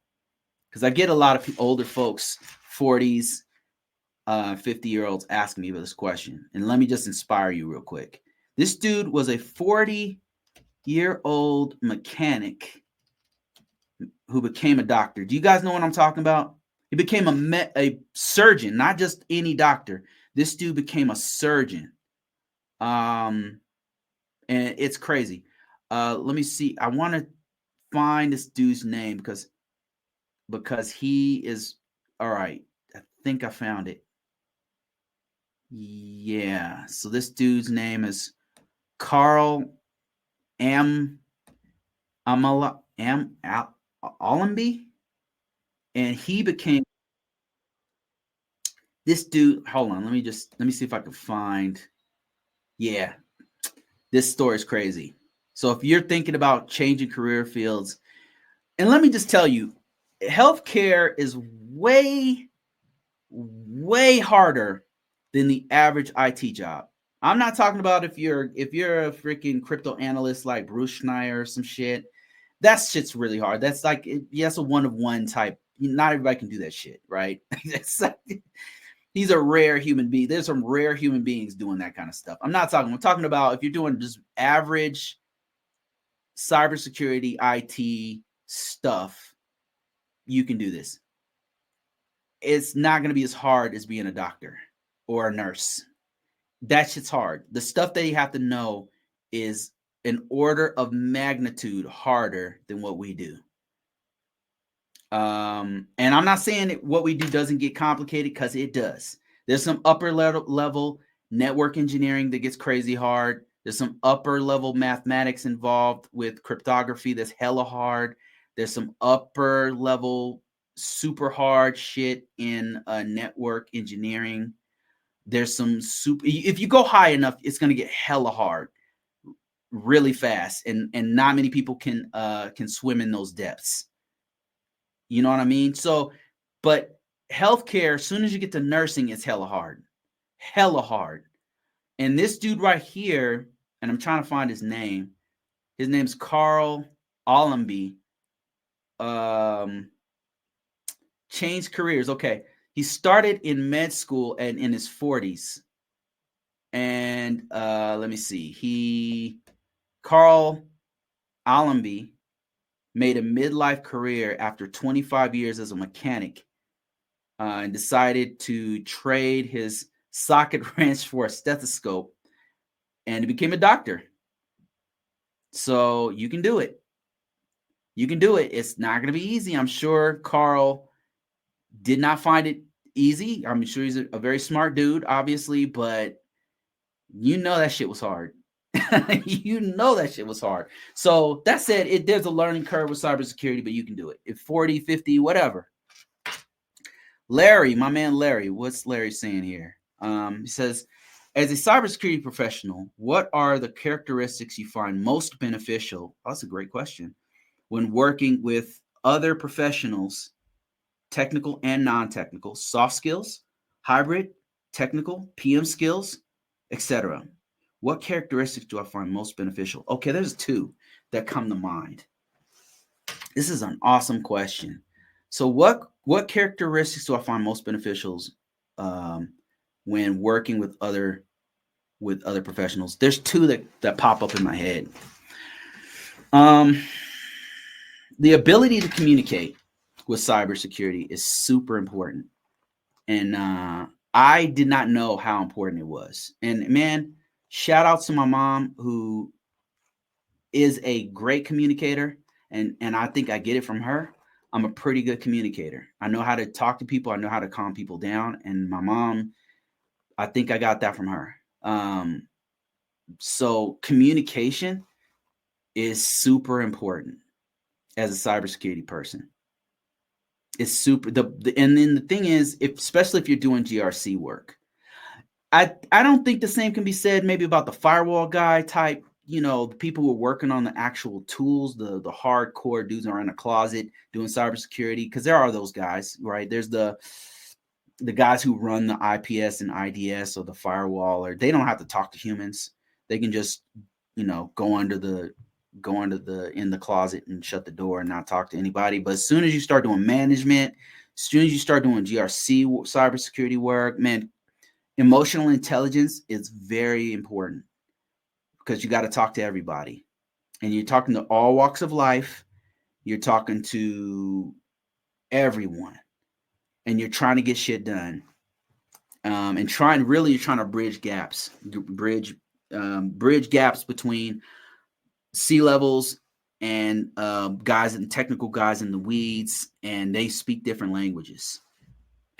because I get a lot of older folks, 40s, 50-year-olds asking me about this question. And let me just inspire you real quick. This dude was a 40-year-old mechanic who became a doctor. Do you guys know what I'm talking about? He became a surgeon, not just any doctor. This dude became a surgeon. And it's crazy. Let me see. I want to find this dude's name because he is, all right. I think I found it. Yeah. So this dude's name is Carl Allenby, and he became this dude. Hold on, let me see if I can find. Yeah, this story is crazy. So if you're thinking about changing career fields, and let me just tell you, healthcare is way harder than the average IT job. I'm not talking about if you're a freaking crypto analyst like Bruce Schneier or some shit. That shit's really hard. That's like, yes, a one-of-one type. Not everybody can do that shit, right? He's a rare human being. There's some rare human beings doing that kind of stuff. I'm talking about if you're doing just average cybersecurity IT stuff, you can do this. It's not going to be as hard as being a doctor or a nurse. That shit's hard. The stuff that you have to know is an order of magnitude harder than what we do. And I'm not saying that what we do doesn't get complicated, because it does. There's some upper level network engineering that gets crazy hard. There's some upper level mathematics involved with cryptography that's hella hard. There's some upper level super hard shit in network engineering. There's some super, if you go high enough, it's going to get hella hard really fast, and not many people can swim in those depths. You know what I mean? So, but healthcare, as soon as you get to nursing, it's hella hard. Hella hard. And this dude right here, and I'm trying to find his name. His name's Carl Allenby. Changed careers. Okay. He started in med school and in his 40s. And let me see. Carl Allenby made a midlife career after 25 years as a mechanic, and decided to trade his socket wrench for a stethoscope, and he became a doctor. So you can do it. You can do it. It's not going to be easy. I'm sure Carl did not find it easy. I'm sure he's a very smart dude, obviously, but you know that shit was hard. You know that shit was hard. So that said, there's a learning curve with cybersecurity, but you can do it. If 40, 50, whatever. Larry, my man Larry, what's Larry saying here? He says, as a cybersecurity professional, what are the characteristics you find most beneficial? Oh, that's a great question. When working with other professionals, technical and non-technical, soft skills, hybrid, technical, PM skills, etc. What characteristics do I find most beneficial? Okay, there's two that come to mind. This is an awesome question. So what characteristics do I find most beneficial when working with other professionals? There's two that pop up in my head. The ability to communicate with cybersecurity is super important. And I did not know how important it was. And man, shout out to my mom, who is a great communicator. And I think I get it from her. I'm a pretty good communicator. I know how to talk to people. I know how to calm people down. And my mom, I think I got that from her. So communication is super important as a cybersecurity person. It's super. And then the thing is, especially if you're doing GRC work, I don't think the same can be said maybe about the firewall guy type. You know, the people who are working on the actual tools, the hardcore dudes are in a closet doing cybersecurity, because there are those guys, right? There's the guys who run the IPS and IDS or the firewall, or they don't have to talk to humans. They can just, go under in the closet and shut the door and not talk to anybody. But as soon as you start doing management, as soon as you start doing GRC cybersecurity work, man, emotional intelligence is very important, because you got to talk to everybody, and you're talking to all walks of life. You're talking to everyone, and you're trying to get shit done. And you're trying to bridge gaps between C-levels and technical guys in the weeds, and they speak different languages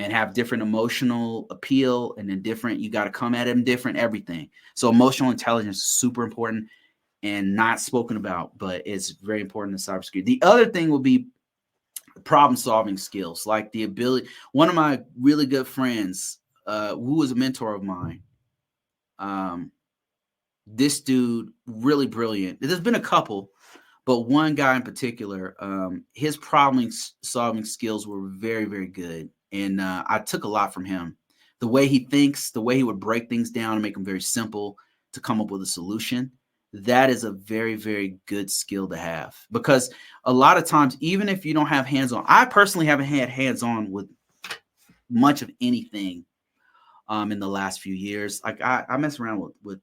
and have different emotional appeal, and then you got to come at them different, everything. So emotional intelligence is super important and not spoken about, but it's very important in cybersecurity. The other thing will be problem-solving skills, like the ability. One of my really good friends, who was a mentor of mine, this dude, really brilliant. There's been a couple, but one guy in particular, his problem-solving skills were very, very good. And I took a lot from him. The way he thinks, the way he would break things down and make them very simple to come up with a solution. That is a very, very good skill to have, because a lot of times, even if you don't have hands-on, I personally haven't had hands-on with much of anything in the last few years. Like I mess around with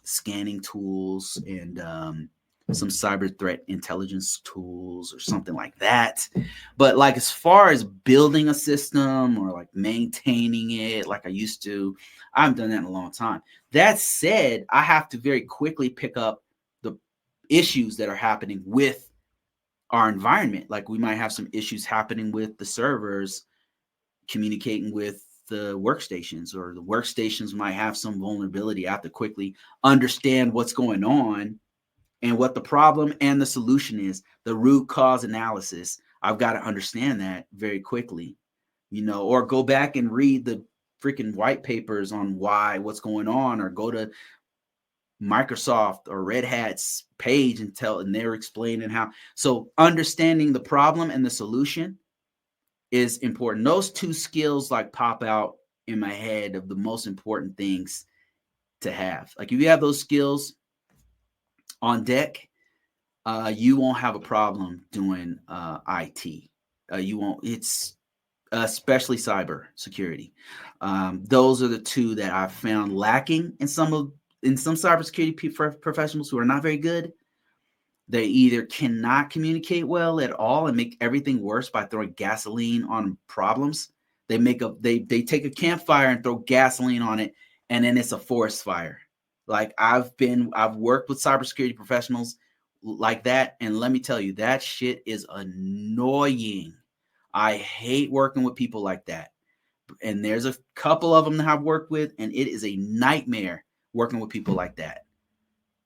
scanning tools and some cyber threat intelligence tools or something like that. But like as far as building a system or like maintaining it like I used to, I haven't done that in a long time. That said, I have to very quickly pick up the issues that are happening with our environment. Like we might have some issues happening with the servers communicating with the workstations, or the workstations might have some vulnerability. I have to quickly understand what's going on and what the problem and the solution is, the root cause analysis. I've got to understand that very quickly, or go back and read the freaking white papers on what's going on, or go to Microsoft or Red Hat's page and they're explaining how. So understanding the problem and the solution is important. Those two skills like pop out in my head of the most important things to have. Like if you have those skills on deck, you won't have a problem doing IT. You won't. It's especially cyber security. Those are the two that I've found lacking in some cybersecurity professionals who are not very good. They either cannot communicate well at all and make everything worse by throwing gasoline on problems. They take a campfire and throw gasoline on it, and then it's a forest fire. Like I've worked with cybersecurity professionals like that, and let me tell you, that shit is annoying. I hate working with people like that. And there's a couple of them that I've worked with, and it is a nightmare working with people like that.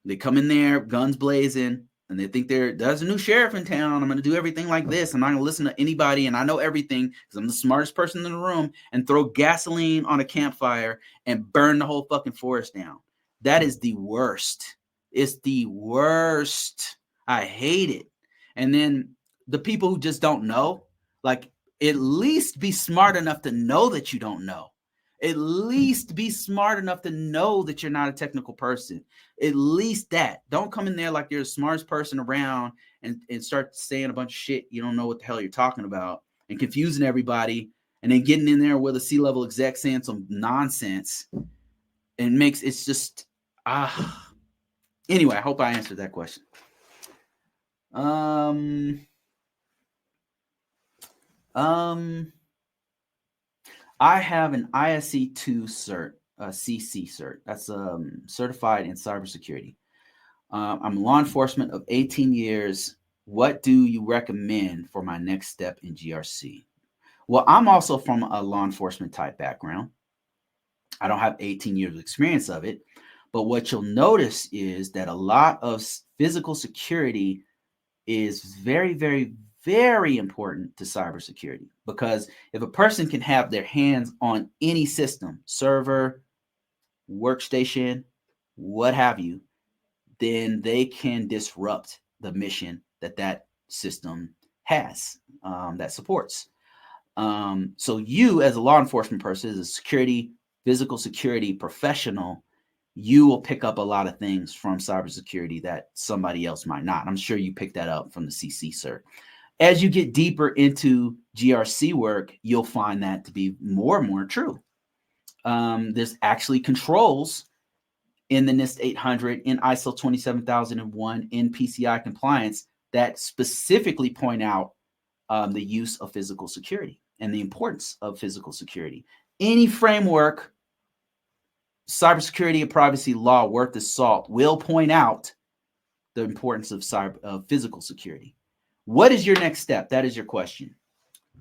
They come in there, guns blazing, and they think there's a new sheriff in town. I'm going to do everything like this. I'm not going to listen to anybody, and I know everything because I'm the smartest person in the room, and throw gasoline on a campfire and burn the whole fucking forest down. That is the worst. It's the worst. I hate it. And then the people who just don't know, like, at least be smart enough to know that you don't know. At least be smart enough to know that you're not a technical person. At least that. Don't come in there like you're the smartest person around and start saying a bunch of shit you don't know what the hell you're talking about and confusing everybody, and then getting in there with a C-level exec saying some nonsense. And it's just anyway, I hope I answered that question. I have an ISC2 cert, a CC cert. That's certified in cybersecurity. I'm law enforcement of 18 years. What do you recommend for my next step in GRC? Well, I'm also from a law enforcement type background. I don't have 18 years of experience of it, but what you'll notice is that a lot of physical security is very, very, very important to cybersecurity, because if a person can have their hands on any system, server, workstation, what have you, then they can disrupt the mission that system has, that supports. So you, as a law enforcement person, as a physical security professional, you will pick up a lot of things from cybersecurity that somebody else might not. I'm sure you picked that up from the CC cert. As you get deeper into GRC work, you'll find that to be more and more true. There's actually controls in the NIST 800, in ISO 27001, in PCI compliance that specifically point out the use of physical security and the importance of physical security. Any framework, cybersecurity and privacy law worth the salt will point out the importance of physical security. What is your next step? That is your question.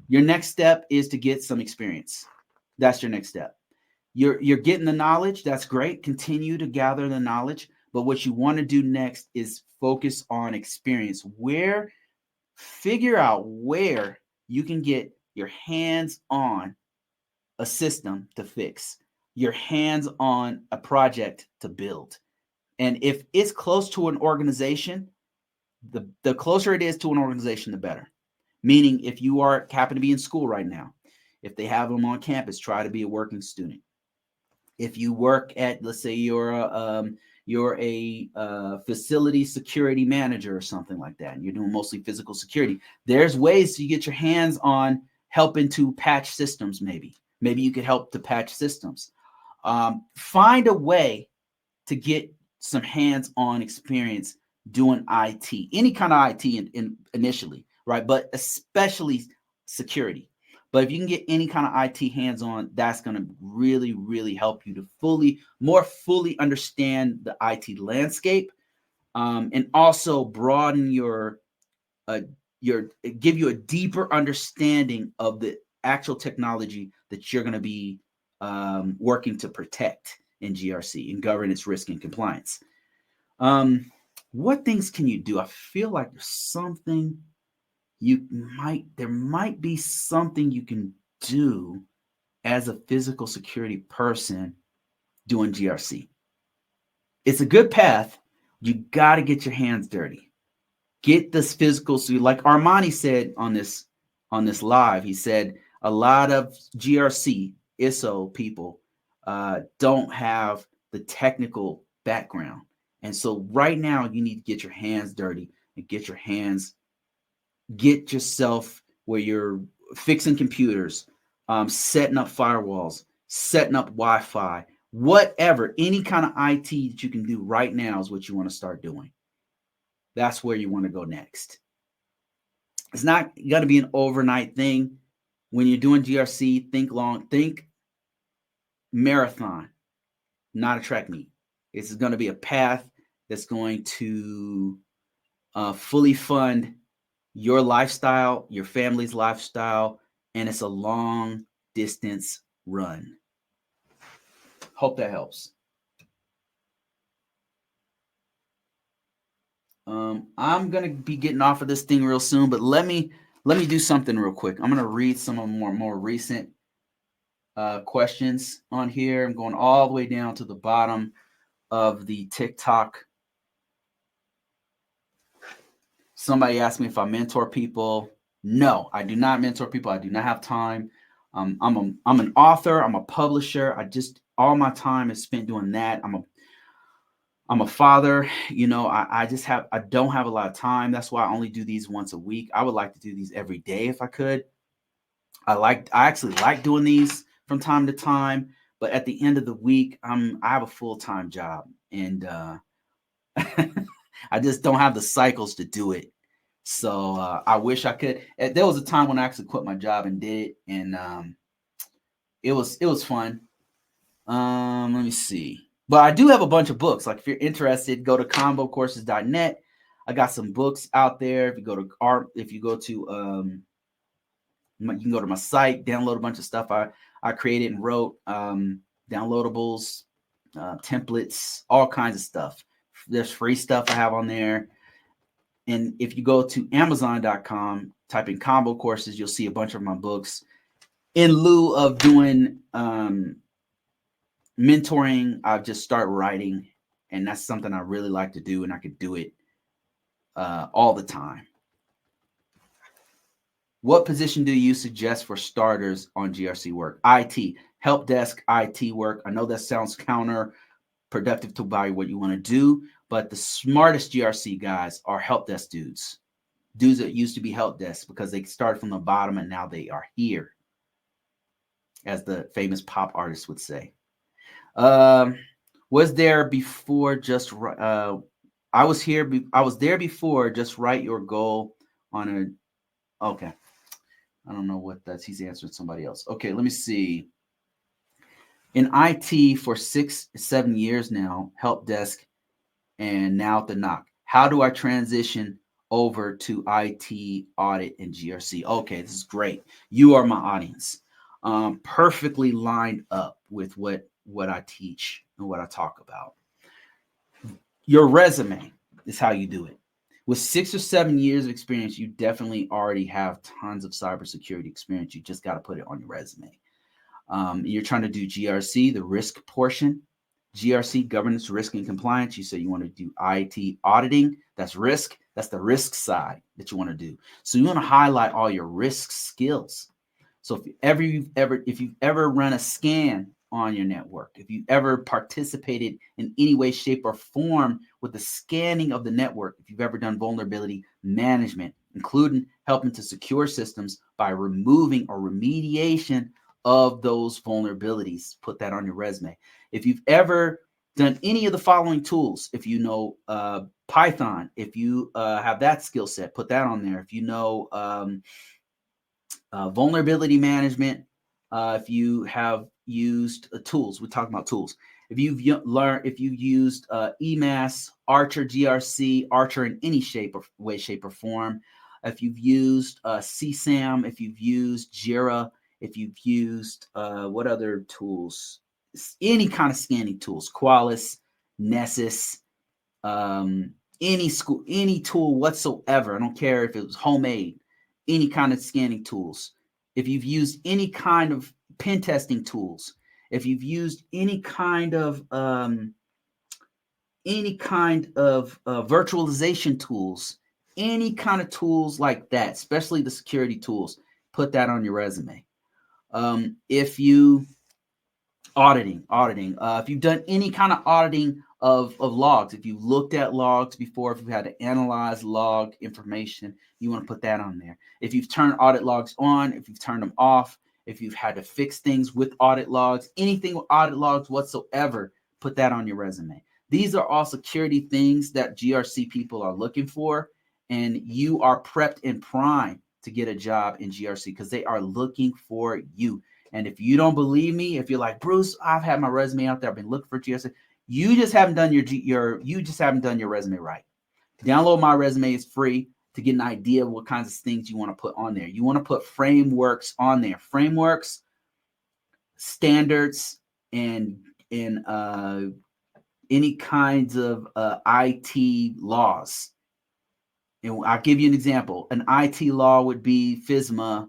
Your next step is to get some experience. That's your next step. You're getting the knowledge. That's great. Continue to gather the knowledge. But what you want to do next is focus on experience. Figure out where you can get your hands on a system to fix, your hands on a project to build. And if it's close to an organization, the closer it is to an organization, the better. Meaning, if you happen to be in school right now, if they have them on campus, try to be a working student. If you work at, let's say you're a facility security manager or something like that, and you're doing mostly physical security, there's ways to get your hands on helping to patch systems, maybe Maybe you could help to patch systems. Find a way to get some hands-on experience doing IT, any kind of IT initially, right? But especially security. But if you can get any kind of IT hands-on, that's going to really, really help you to more fully understand the IT landscape, and also broaden give you a deeper understanding of the actual technology that you're going to be working to protect in GRC, in governance, risk, and compliance. What things can you do? I feel like there's something there might be something you can do as a physical security person doing GRC. It's a good path. You got to get your hands dirty. Get this physical. So like Armani said on this live, he said a lot of GRC ISO people don't have the technical background. And so right now you need to get your hands dirty and get yourself where you're fixing computers, setting up firewalls, setting up Wi-Fi, whatever, any kind of IT that you can do right now is what you want to start doing. That's where you want to go next. It's not going to be an overnight thing. When you're doing GRC, think marathon, not a track meet. It's going to be a path that's going to fully fund your lifestyle, your family's lifestyle, and it's a long distance run. Hope that helps. I'm gonna be getting off of this thing real soon, but let me do something real quick. I'm gonna read some of the more recent questions on here. I'm going all the way down to the bottom of the TikTok. Somebody asked me if I mentor people. No, I do not mentor people. I do not have time. I'm an author. I'm a publisher. All my time is spent doing that. I'm a father. I don't have a lot of time. That's why I only do these once a week. I would like to do these every day if I could. I actually like doing these from time to time, but at the end of the week, I have a full-time job, and I just don't have the cycles to do it. So I wish I could. There was a time when I actually quit my job and did it, and it was fun. Let me see. But I do have a bunch of books. Like if you're interested, go to convocourses.net. I got some books out there. If you go to you can go to my site, download a bunch of stuff I created and wrote, downloadables, templates, all kinds of stuff. There's free stuff I have on there. And if you go to Amazon.com, type in Convocourses, you'll see a bunch of my books. In lieu of doing mentoring, I've just started writing, and that's something I really like to do, and I could do it all the time. What position do you suggest for starters on GRC work? IT, help desk IT work. I know that sounds counterproductive to what you want to do, but the smartest GRC guys are help desk dudes that used to be help desk because they started from the bottom and now they are here, as the famous pop artist would say. Was there before just I was there before, just write your goal on a okay. I don't know what that's. He's answering somebody else. Okay, let me see. In IT for 6-7 years now, help desk, and now at the NOC. How do I transition over to IT audit and GRC? Okay, this is great. You are my audience. Perfectly lined up with what I teach and what I talk about. Your resume is how you do it. With 6 or 7 years of experience, you definitely already have tons of cybersecurity experience. You just got to put it on your resume. You're trying to do GRC, the risk portion. GRC, governance, risk, and compliance. You say you want to do IT auditing. That's risk. That's the risk side that you want to do. So you want to highlight all your risk skills. So if you've ever run a scan on your network, if you ever participated in any way, shape, or form with the scanning of the network, if you've ever done vulnerability management, including helping to secure systems by removing or remediation of those vulnerabilities. Put that on your resume. If you've ever done any of the following tools, if you know Python, if you have that skill set, put that on there. If you know vulnerability management, if you have used tools, we're talking about tools. If you've learned, if you've used EMAS, Archer, GRC, Archer in any way, shape, or form, if you've used CSAM, if you've used Jira, if you've used what other tools? Any kind of scanning tools, Qualys, Nessus, any tool whatsoever. I don't care if it was homemade, any kind of scanning tools. If you've used any kind of pen testing tools, if you've used any kind of virtualization tools, any kind of tools like that, especially the security tools, put that on your resume. If you auditing, if you've done any kind of auditing of logs, if you've looked at logs before, if you've had to analyze log information, you want to put that on there. If you've turned audit logs on, if you've turned them off, if you've had to fix things with audit logs, anything with audit logs whatsoever, put that on your resume. These are all security things that GRC people are looking for, and you are prepped and primed to get a job in GRC because they are looking for you. And if you don't believe me, if you're like, Bruce, I've had my resume out there, I've been looking for GRC, you just haven't done your resume right. Download my resume, it's free, to get an idea of what kinds of things you want to put on there. You want to put frameworks on there. Frameworks, standards, and any kinds of IT laws. And I'll give you an example. An IT law would be FISMA,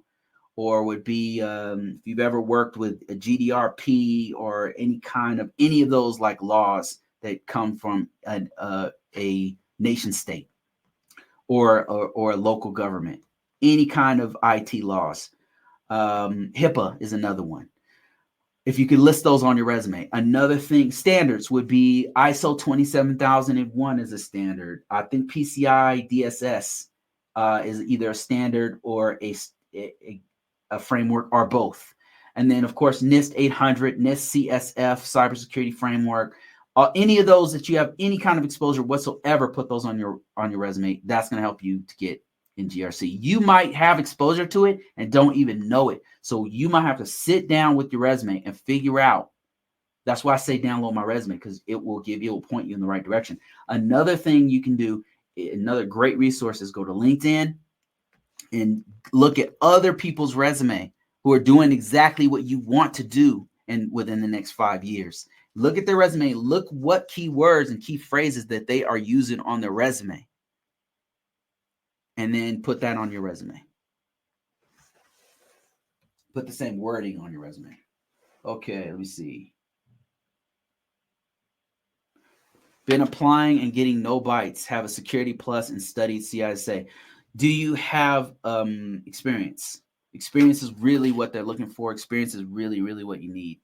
or would be if you've ever worked with a GDRP or any of those like laws that come from a nation state or a local government, any kind of IT laws. HIPAA is another one. If you could list those on your resume. Another thing, standards would be ISO 27001 is a standard. I think PCI DSS is either a standard or a framework, or both. And then, of course, NIST 800, NIST CSF, Cybersecurity Framework. Any of those that you have any kind of exposure whatsoever, put those on your resume. That's going to help you to get in GRC. You might have exposure to it and don't even know it. So you might have to sit down with your resume and figure out. That's why I say download my resume, because it will point you in the right direction. Another thing you can do, another great resource, is go to LinkedIn and look at other people's resume who are doing exactly what you want to do within the next 5 years. Look at their resume. Look what keywords and key phrases that they are using on their resume. And then put that on your resume. Put the same wording on your resume. Okay, let me see. Been applying and getting no bites. Have a Security Plus and studied CISA. Do you have experience? Experience is really what they're looking for. Experience is really, really what you need.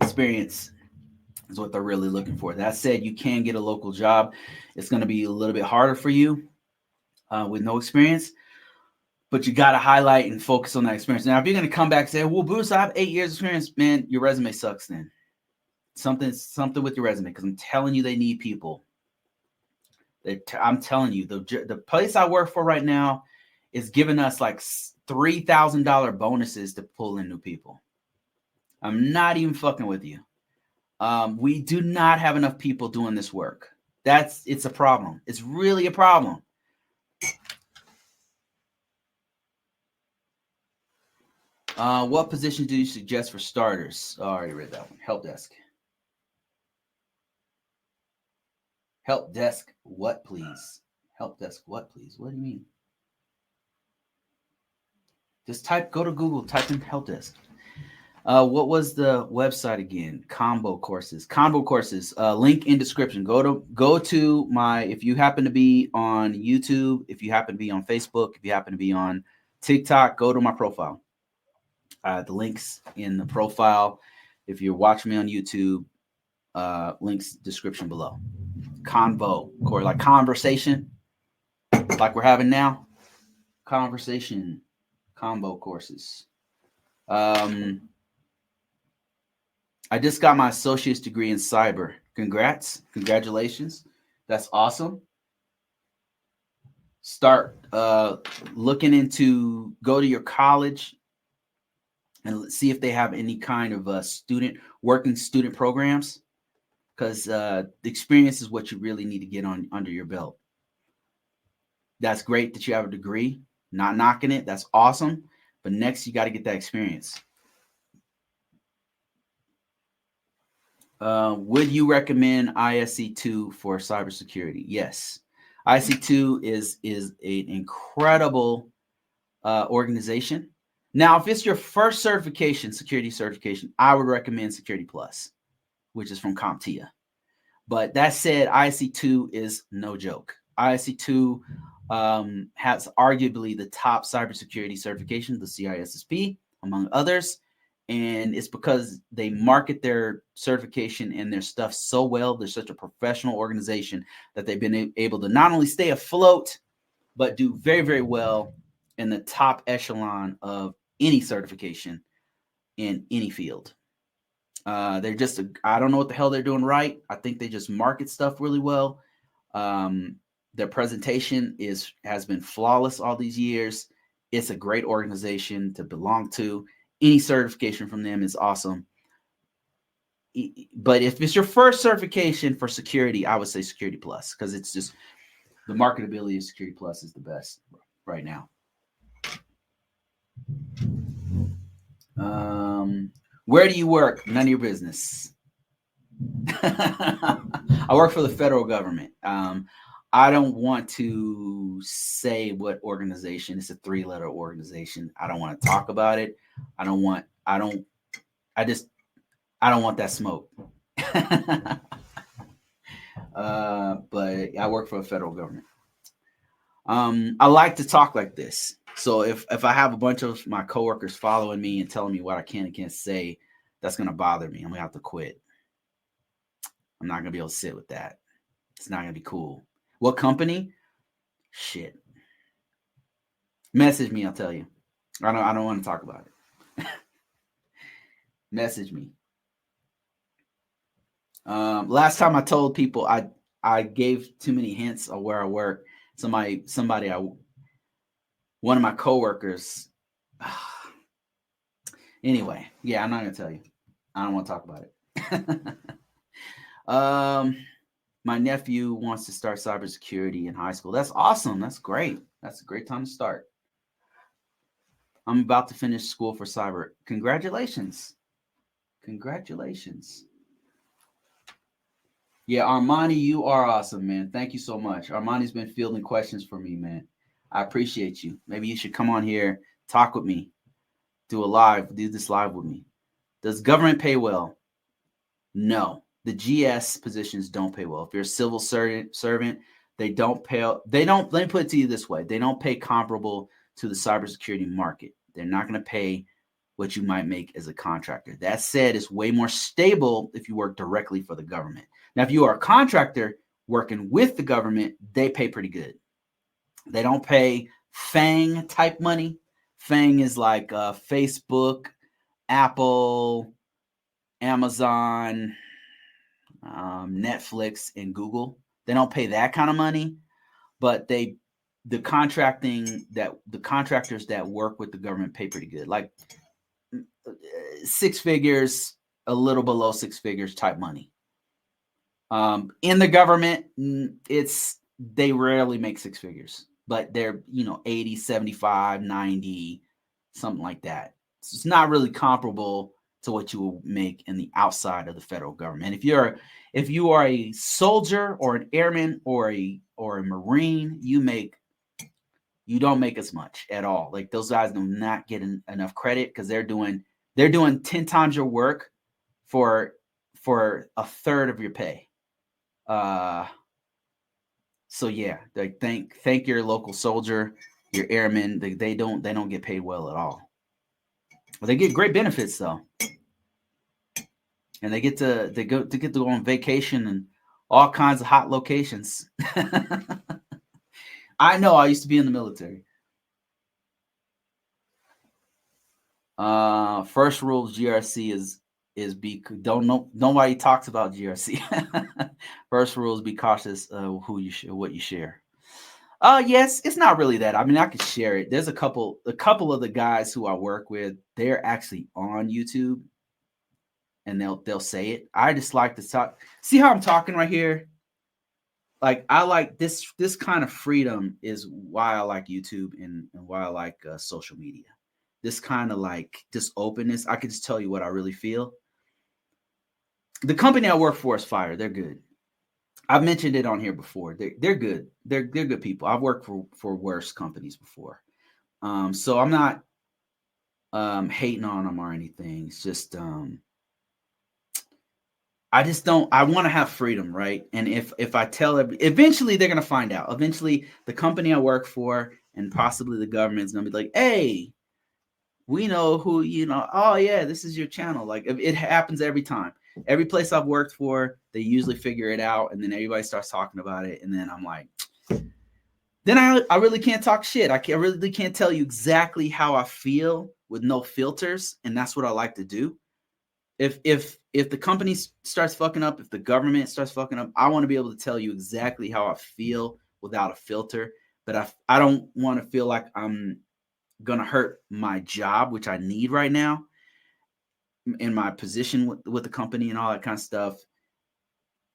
Experience is what they're really looking for. That said, you can get a local job. It's going to be a little bit harder for you with no experience, but you got to highlight and focus on that experience. Now, if you're going to come back and say, well, Bruce, I have 8 years experience, man, your resume sucks then. Something with your resume, because I'm telling you, they need people. I'm telling you, the place I work for right now is giving us like $3,000 bonuses to pull in new people. I'm not even fucking with you. We do not have enough people doing this work. It's a problem. It's really a problem. What position do you suggest for starters? Oh, I already read that one. Help desk. Help desk what, please? Help desk what, please? What do you mean? Just go to Google, type in help desk. What was the website again? Convocourses. Convocourses. Link in description. Go to my, if you happen to be on YouTube, if you happen to be on Facebook, if you happen to be on TikTok, go to my profile. The links in the profile. If you're watching me on YouTube, links description below. Convo, or like conversation, like we're having now. conversation combo courses. I just got my associate's degree in cyber. Congratulations. That's awesome. Start looking into, go to your college and see if they have any kind of working student programs, because the experience is what you really need to get on under your belt. That's great that you have a degree, not knocking it. That's awesome. But next, you got to get that experience. Would you recommend ISC2 for cybersecurity? Yes. ISC2 is an incredible organization. Now, if it's your first certification, security certification, I would recommend Security Plus, which is from CompTIA. But that said, ISC2 is no joke. ISC2 has arguably the top cybersecurity certification, the CISSP, among others. And it's because they market their certification and their stuff so well. They're such a professional organization that they've been able to not only stay afloat, but do very, very well in the top echelon of any certification in any field. They're just, I don't know what the hell they're doing right. I think they just market stuff really well. Their presentation has been flawless all these years. It's a great organization to belong to. Any certification from them is awesome. But if it's your first certification for security, I would say Security Plus, because it's just the marketability of Security Plus is the best right now. Where do you work? None of your business. I work for the federal government. I don't want to say what organization. It's a 3-letter organization. I don't want to talk about it. I don't want that smoke. But I work for the federal government. I like to talk like this. So if I have a bunch of my coworkers following me and telling me what I can and can't say, that's going to bother me. I'm going to have to quit. I'm not going to be able to sit with that. It's not going to be cool. What company? Shit. Message me, I'll tell you. I don't want to talk about it. Message me. Last time I told people I gave too many hints of where I work. One of my coworkers. Anyway, yeah, I'm not gonna tell you. I don't want to talk about it. My nephew wants to start cybersecurity in high school. That's awesome. That's great. That's a great time to start. I'm about to finish school for cyber. Congratulations. Congratulations. Yeah, Armani, you are awesome, man. Thank you so much. Armani's been fielding questions for me, man. I appreciate you. Maybe you should come on here, talk with me, do this live with me. Does government pay well? No. The GS positions don't pay well. If you're a civil servant, they don't pay. Let me put it to you this way. They don't pay comparable to the cybersecurity market. They're not going to pay what you might make as a contractor. That said, it's way more stable if you work directly for the government. Now, if you are a contractor working with the government, they pay pretty good. They don't pay FANG type money. FANG is like Facebook, Apple, Amazon, Netflix, and Google. They don't pay that kind of money, but the contractors that work with the government pay pretty good, like 6 figures, a little below 6 figures type money. In the government, they rarely make 6 figures, but they're 80, 75, 90, something like that. So it's not really comparable to what you will make in the outside of the federal government. If you are a soldier or an airman or a Marine, you don't make as much at all. Like, those guys do not get enough credit because they're doing 10 times your work for a third of your pay. So yeah, like thank your local soldier, your airmen. They don't get paid well at all. Well, they get great benefits though, and they get to go on vacation and all kinds of hot locations. I know. I used to be in the military. First rule of GRC is be don't know nobody talks about GRC. First rule is be cautious of who you what you share. Yes, it's not really that. I mean, I could share it. There's a couple of the guys who I work with, they're actually on YouTube and they'll say it. I just like to talk. See how I'm talking right here? Like I like this kind of freedom is why I like YouTube and why I like social media. This kind of like this openness. I can just tell you what I really feel. The company I work for is fire. They're good. I've mentioned it on here before. They're good. They're good people. I've worked for worse companies before. So I'm not hating on them or anything. It's just I just don't. I want to have freedom, right? And if I tell them, eventually they're gonna find out. Eventually, the company I work for and possibly the government is gonna be like, "Hey, we know who you know. Oh yeah, this is your channel." Like it happens every time. Every place I've worked for, they usually figure it out, and then everybody starts talking about it, and then I'm like, then I really can't talk shit. I really can't tell you exactly how I feel with no filters, and that's what I like to do. If the company starts fucking up, if the government starts fucking up, I want to be able to tell you exactly how I feel without a filter. But I don't want to feel like I'm gonna hurt my job, which I need right now, in my position with the company and all that kind of stuff.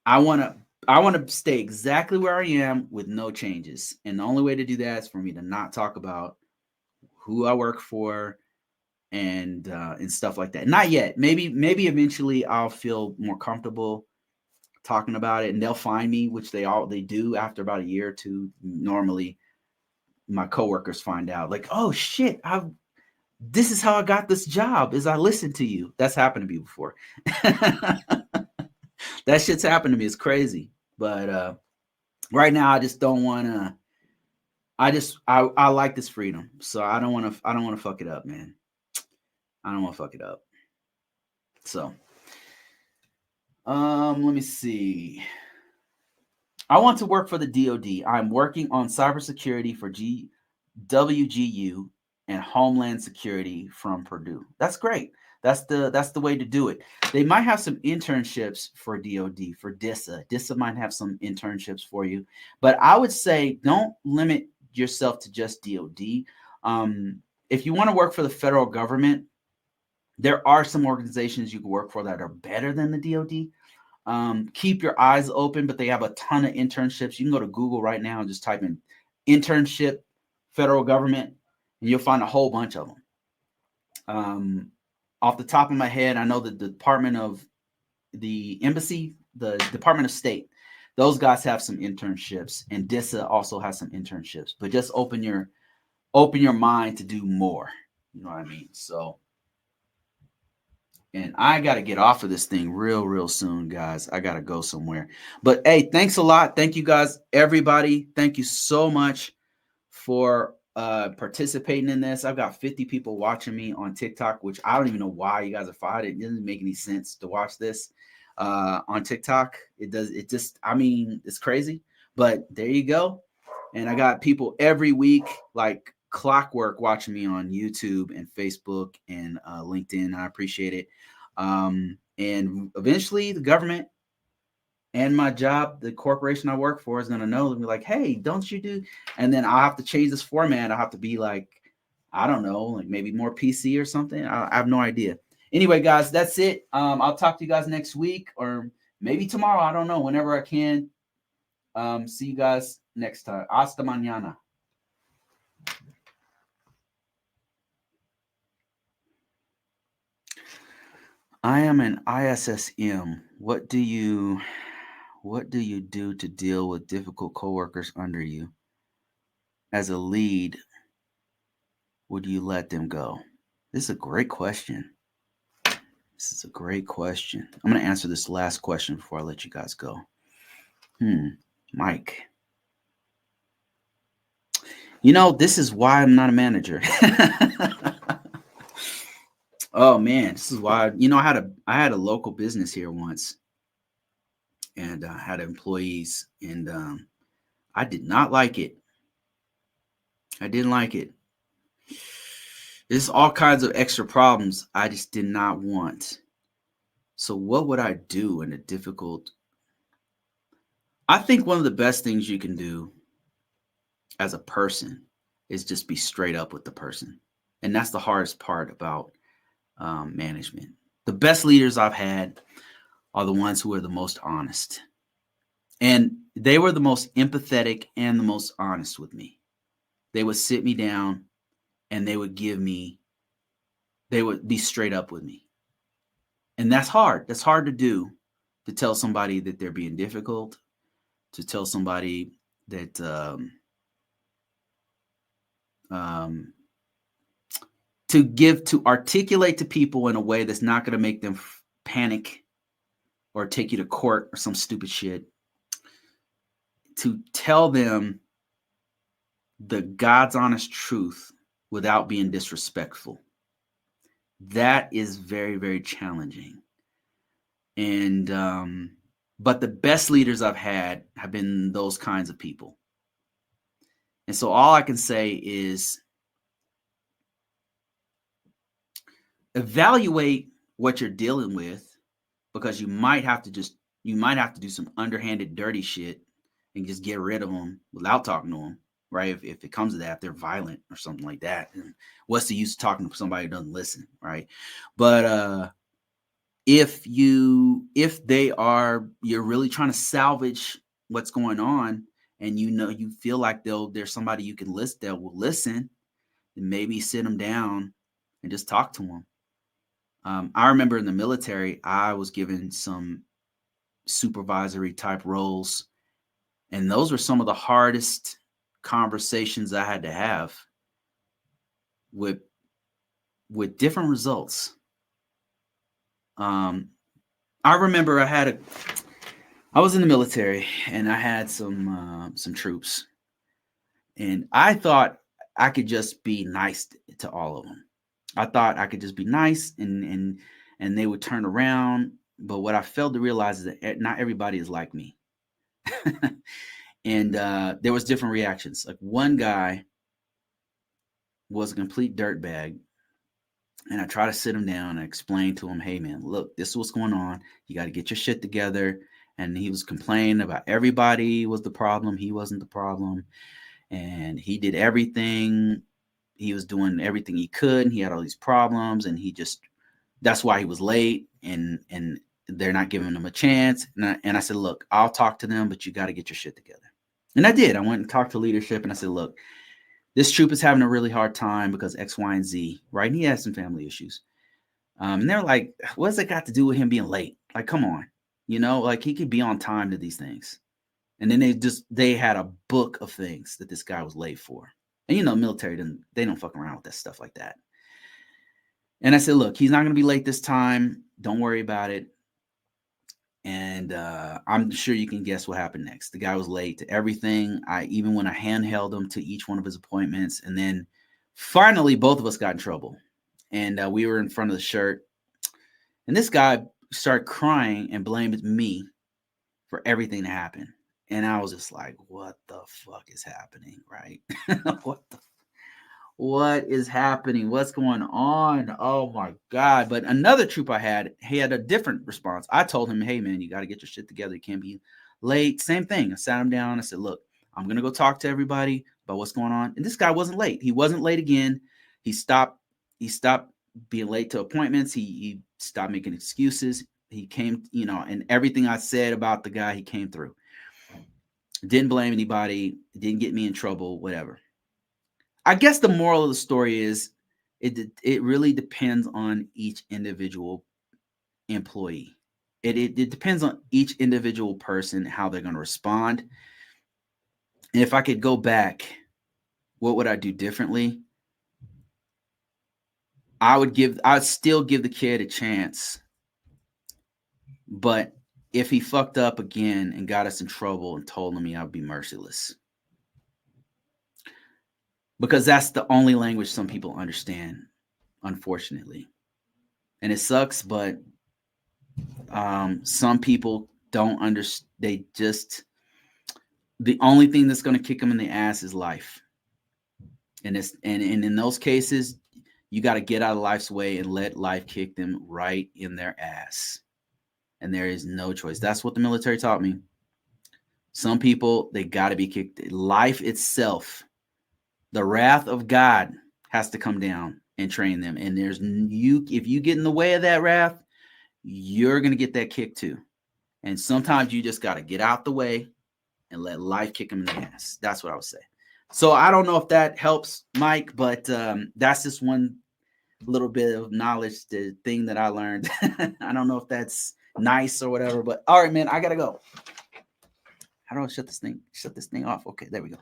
I want to stay exactly where I am with no changes. And the only way to do that is for me to not talk about who I work for and stuff like that. Not yet. Maybe eventually I'll feel more comfortable talking about it and they'll find me, which they do after about a year or two. Normally my coworkers find out like, "Oh shit, this is how I got this job is I listened to you." That's happened to me before. That shit's happened to me. It's crazy. But right now I just don't want to I like this freedom. So I don't want to fuck it up, man. I don't want to fuck it up. So, let me see. I want to work for the DoD. I'm working on cybersecurity for WGU and Homeland Security from Purdue. That's great. That's the way to do it. They might have some internships for DoD, for DISA. DISA might have some internships for you, but I would say don't limit yourself to just DoD. If you want to work for the federal government, there are some organizations you can work for that are better than the DoD. Keep your eyes open, but they have a ton of internships. You can go to Google right now and just type in internship federal government, and you'll find a whole bunch of them. Off the top of my head, I know the Department of the Embassy, the Department of State, those guys have some internships, and DISA also has some internships. But just open your mind to do more. You know what I mean? So. And I got to get off of this thing real soon, guys. I got to go somewhere. But hey, thanks a lot. Thank you guys, everybody. Thank you so much for participating in this. I've got 50 people watching me on TikTok, which I don't even know why you guys are fighting. It doesn't make any sense to watch this on TikTok. I mean, it's crazy. But there you go. And I got people every week, like clockwork, watching me on YouTube and Facebook and LinkedIn. I appreciate it. And eventually the government and my job, the corporation I work for, is going to know and be like, "Hey, don't you do?" And then I'll have to change this format. I'll have to be like, I don't know, like maybe more PC or something. I have no idea. Anyway, guys, that's it. I'll talk to you guys next week or maybe tomorrow. I don't know, whenever I can. See you guys next time. Hasta mañana. I am an ISSM. What do you do to deal with difficult coworkers under you? As a lead, would you let them go? This is a great question. This is a great question. I'm going to answer this last question before I let you guys go. Mike. You know, this is why I'm not a manager. Oh man, this is why. You know, I had a local business here once, and I had employees, and I did not like it. I didn't like it. There's all kinds of extra problems I just did not want. So what would I do in a difficult? I think one of the best things you can do as a person is just be straight up with the person. And that's the hardest part about management. The best leaders I've had are the ones who are the most honest. And they were the most empathetic and the most honest with me. They would sit me down and they would be straight up with me. And that's hard. That's hard to do, to tell somebody that they're being difficult, to tell somebody that to articulate to people in a way that's not going to make them panic or take you to court or some stupid shit, to tell them the God's honest truth without being disrespectful. That is very, very challenging. And but the best leaders I've had have been those kinds of people. And so all I can say is evaluate what you're dealing with, because you might have to do some underhanded dirty shit and just get rid of them without talking to them, right? If it comes to that, if they're violent or something like that, and what's the use of talking to somebody who doesn't listen, right? But if you're really trying to salvage what's going on, and you feel like there's somebody you can list that will listen, then maybe sit them down and just talk to them. I remember in the military, I was given some supervisory type roles, and those were some of the hardest conversations I had to have with different results. I remember I was in the military and I had some troops, and I thought I could just be nice to all of them. I thought I could just be nice and they would turn around. But what I failed to realize is that not everybody is like me. And there was different reactions. Like, one guy was a complete dirtbag, and I tried to sit him down and explain to him, hey man, look, this is what's going on. You got to get your shit together. And he was complaining about everybody was the problem. He wasn't the problem. And he did everything. He was doing everything he could, and he had all these problems, and that's why he was late, and they're not giving him a chance. And I said, look, I'll talk to them, but you got to get your shit together. And I did. I went and talked to leadership, and I said, look, this troop is having a really hard time because X, Y, and Z, right? And he has some family issues. And they're like, what's it got to do with him being late? Like, come on, like he could be on time to these things. And then they had a book of things that this guy was late for. And military, they don't fuck around with that stuff like that. And I said, look, he's not going to be late this time. Don't worry about it. And I'm sure you can guess what happened next. The guy was late to everything. Even when I handheld him to each one of his appointments. And then finally, both of us got in trouble. And we were in front of the shirt. And this guy started crying and blamed me for everything that happened. And I was just like, what the fuck is happening, right? What is happening? What's going on? Oh my God. But another troop I had, he had a different response. I told him, hey man, you got to get your shit together. You can't be late. Same thing. I sat him down. I said, look, I'm going to go talk to everybody about what's going on. And this guy wasn't late. He wasn't late again. He stopped being late to appointments. He stopped making excuses. He came, and everything I said about the guy, he came through. Didn't blame anybody. Didn't get me in trouble, whatever. I guess the moral of the story is it really depends on each individual employee. It depends on each individual person, how they're going to respond. And if I could go back, what would I do differently? I'd still give the kid a chance. But if he fucked up again and got us in trouble and told me, I'd be merciless. Because that's the only language some people understand, unfortunately. And it sucks, but some people don't understand. The only thing that's going to kick them in the ass is life. And in those cases, You got to get out of life's way and let life kick them right in their ass. And there is no choice. That's what the military taught me. Some people, they got to be kicked. Life itself, the wrath of God has to come down and train them. And if you get in the way of that wrath, you're going to get that kick too. And sometimes you just got to get out the way and let life kick them in the ass. That's what I would say. So I don't know if that helps, Mike, but that's just one little bit of knowledge, the thing that I learned. I don't know if that's nice or whatever, but all right, man, I got to go. How do I shut this thing off? Okay, there we go.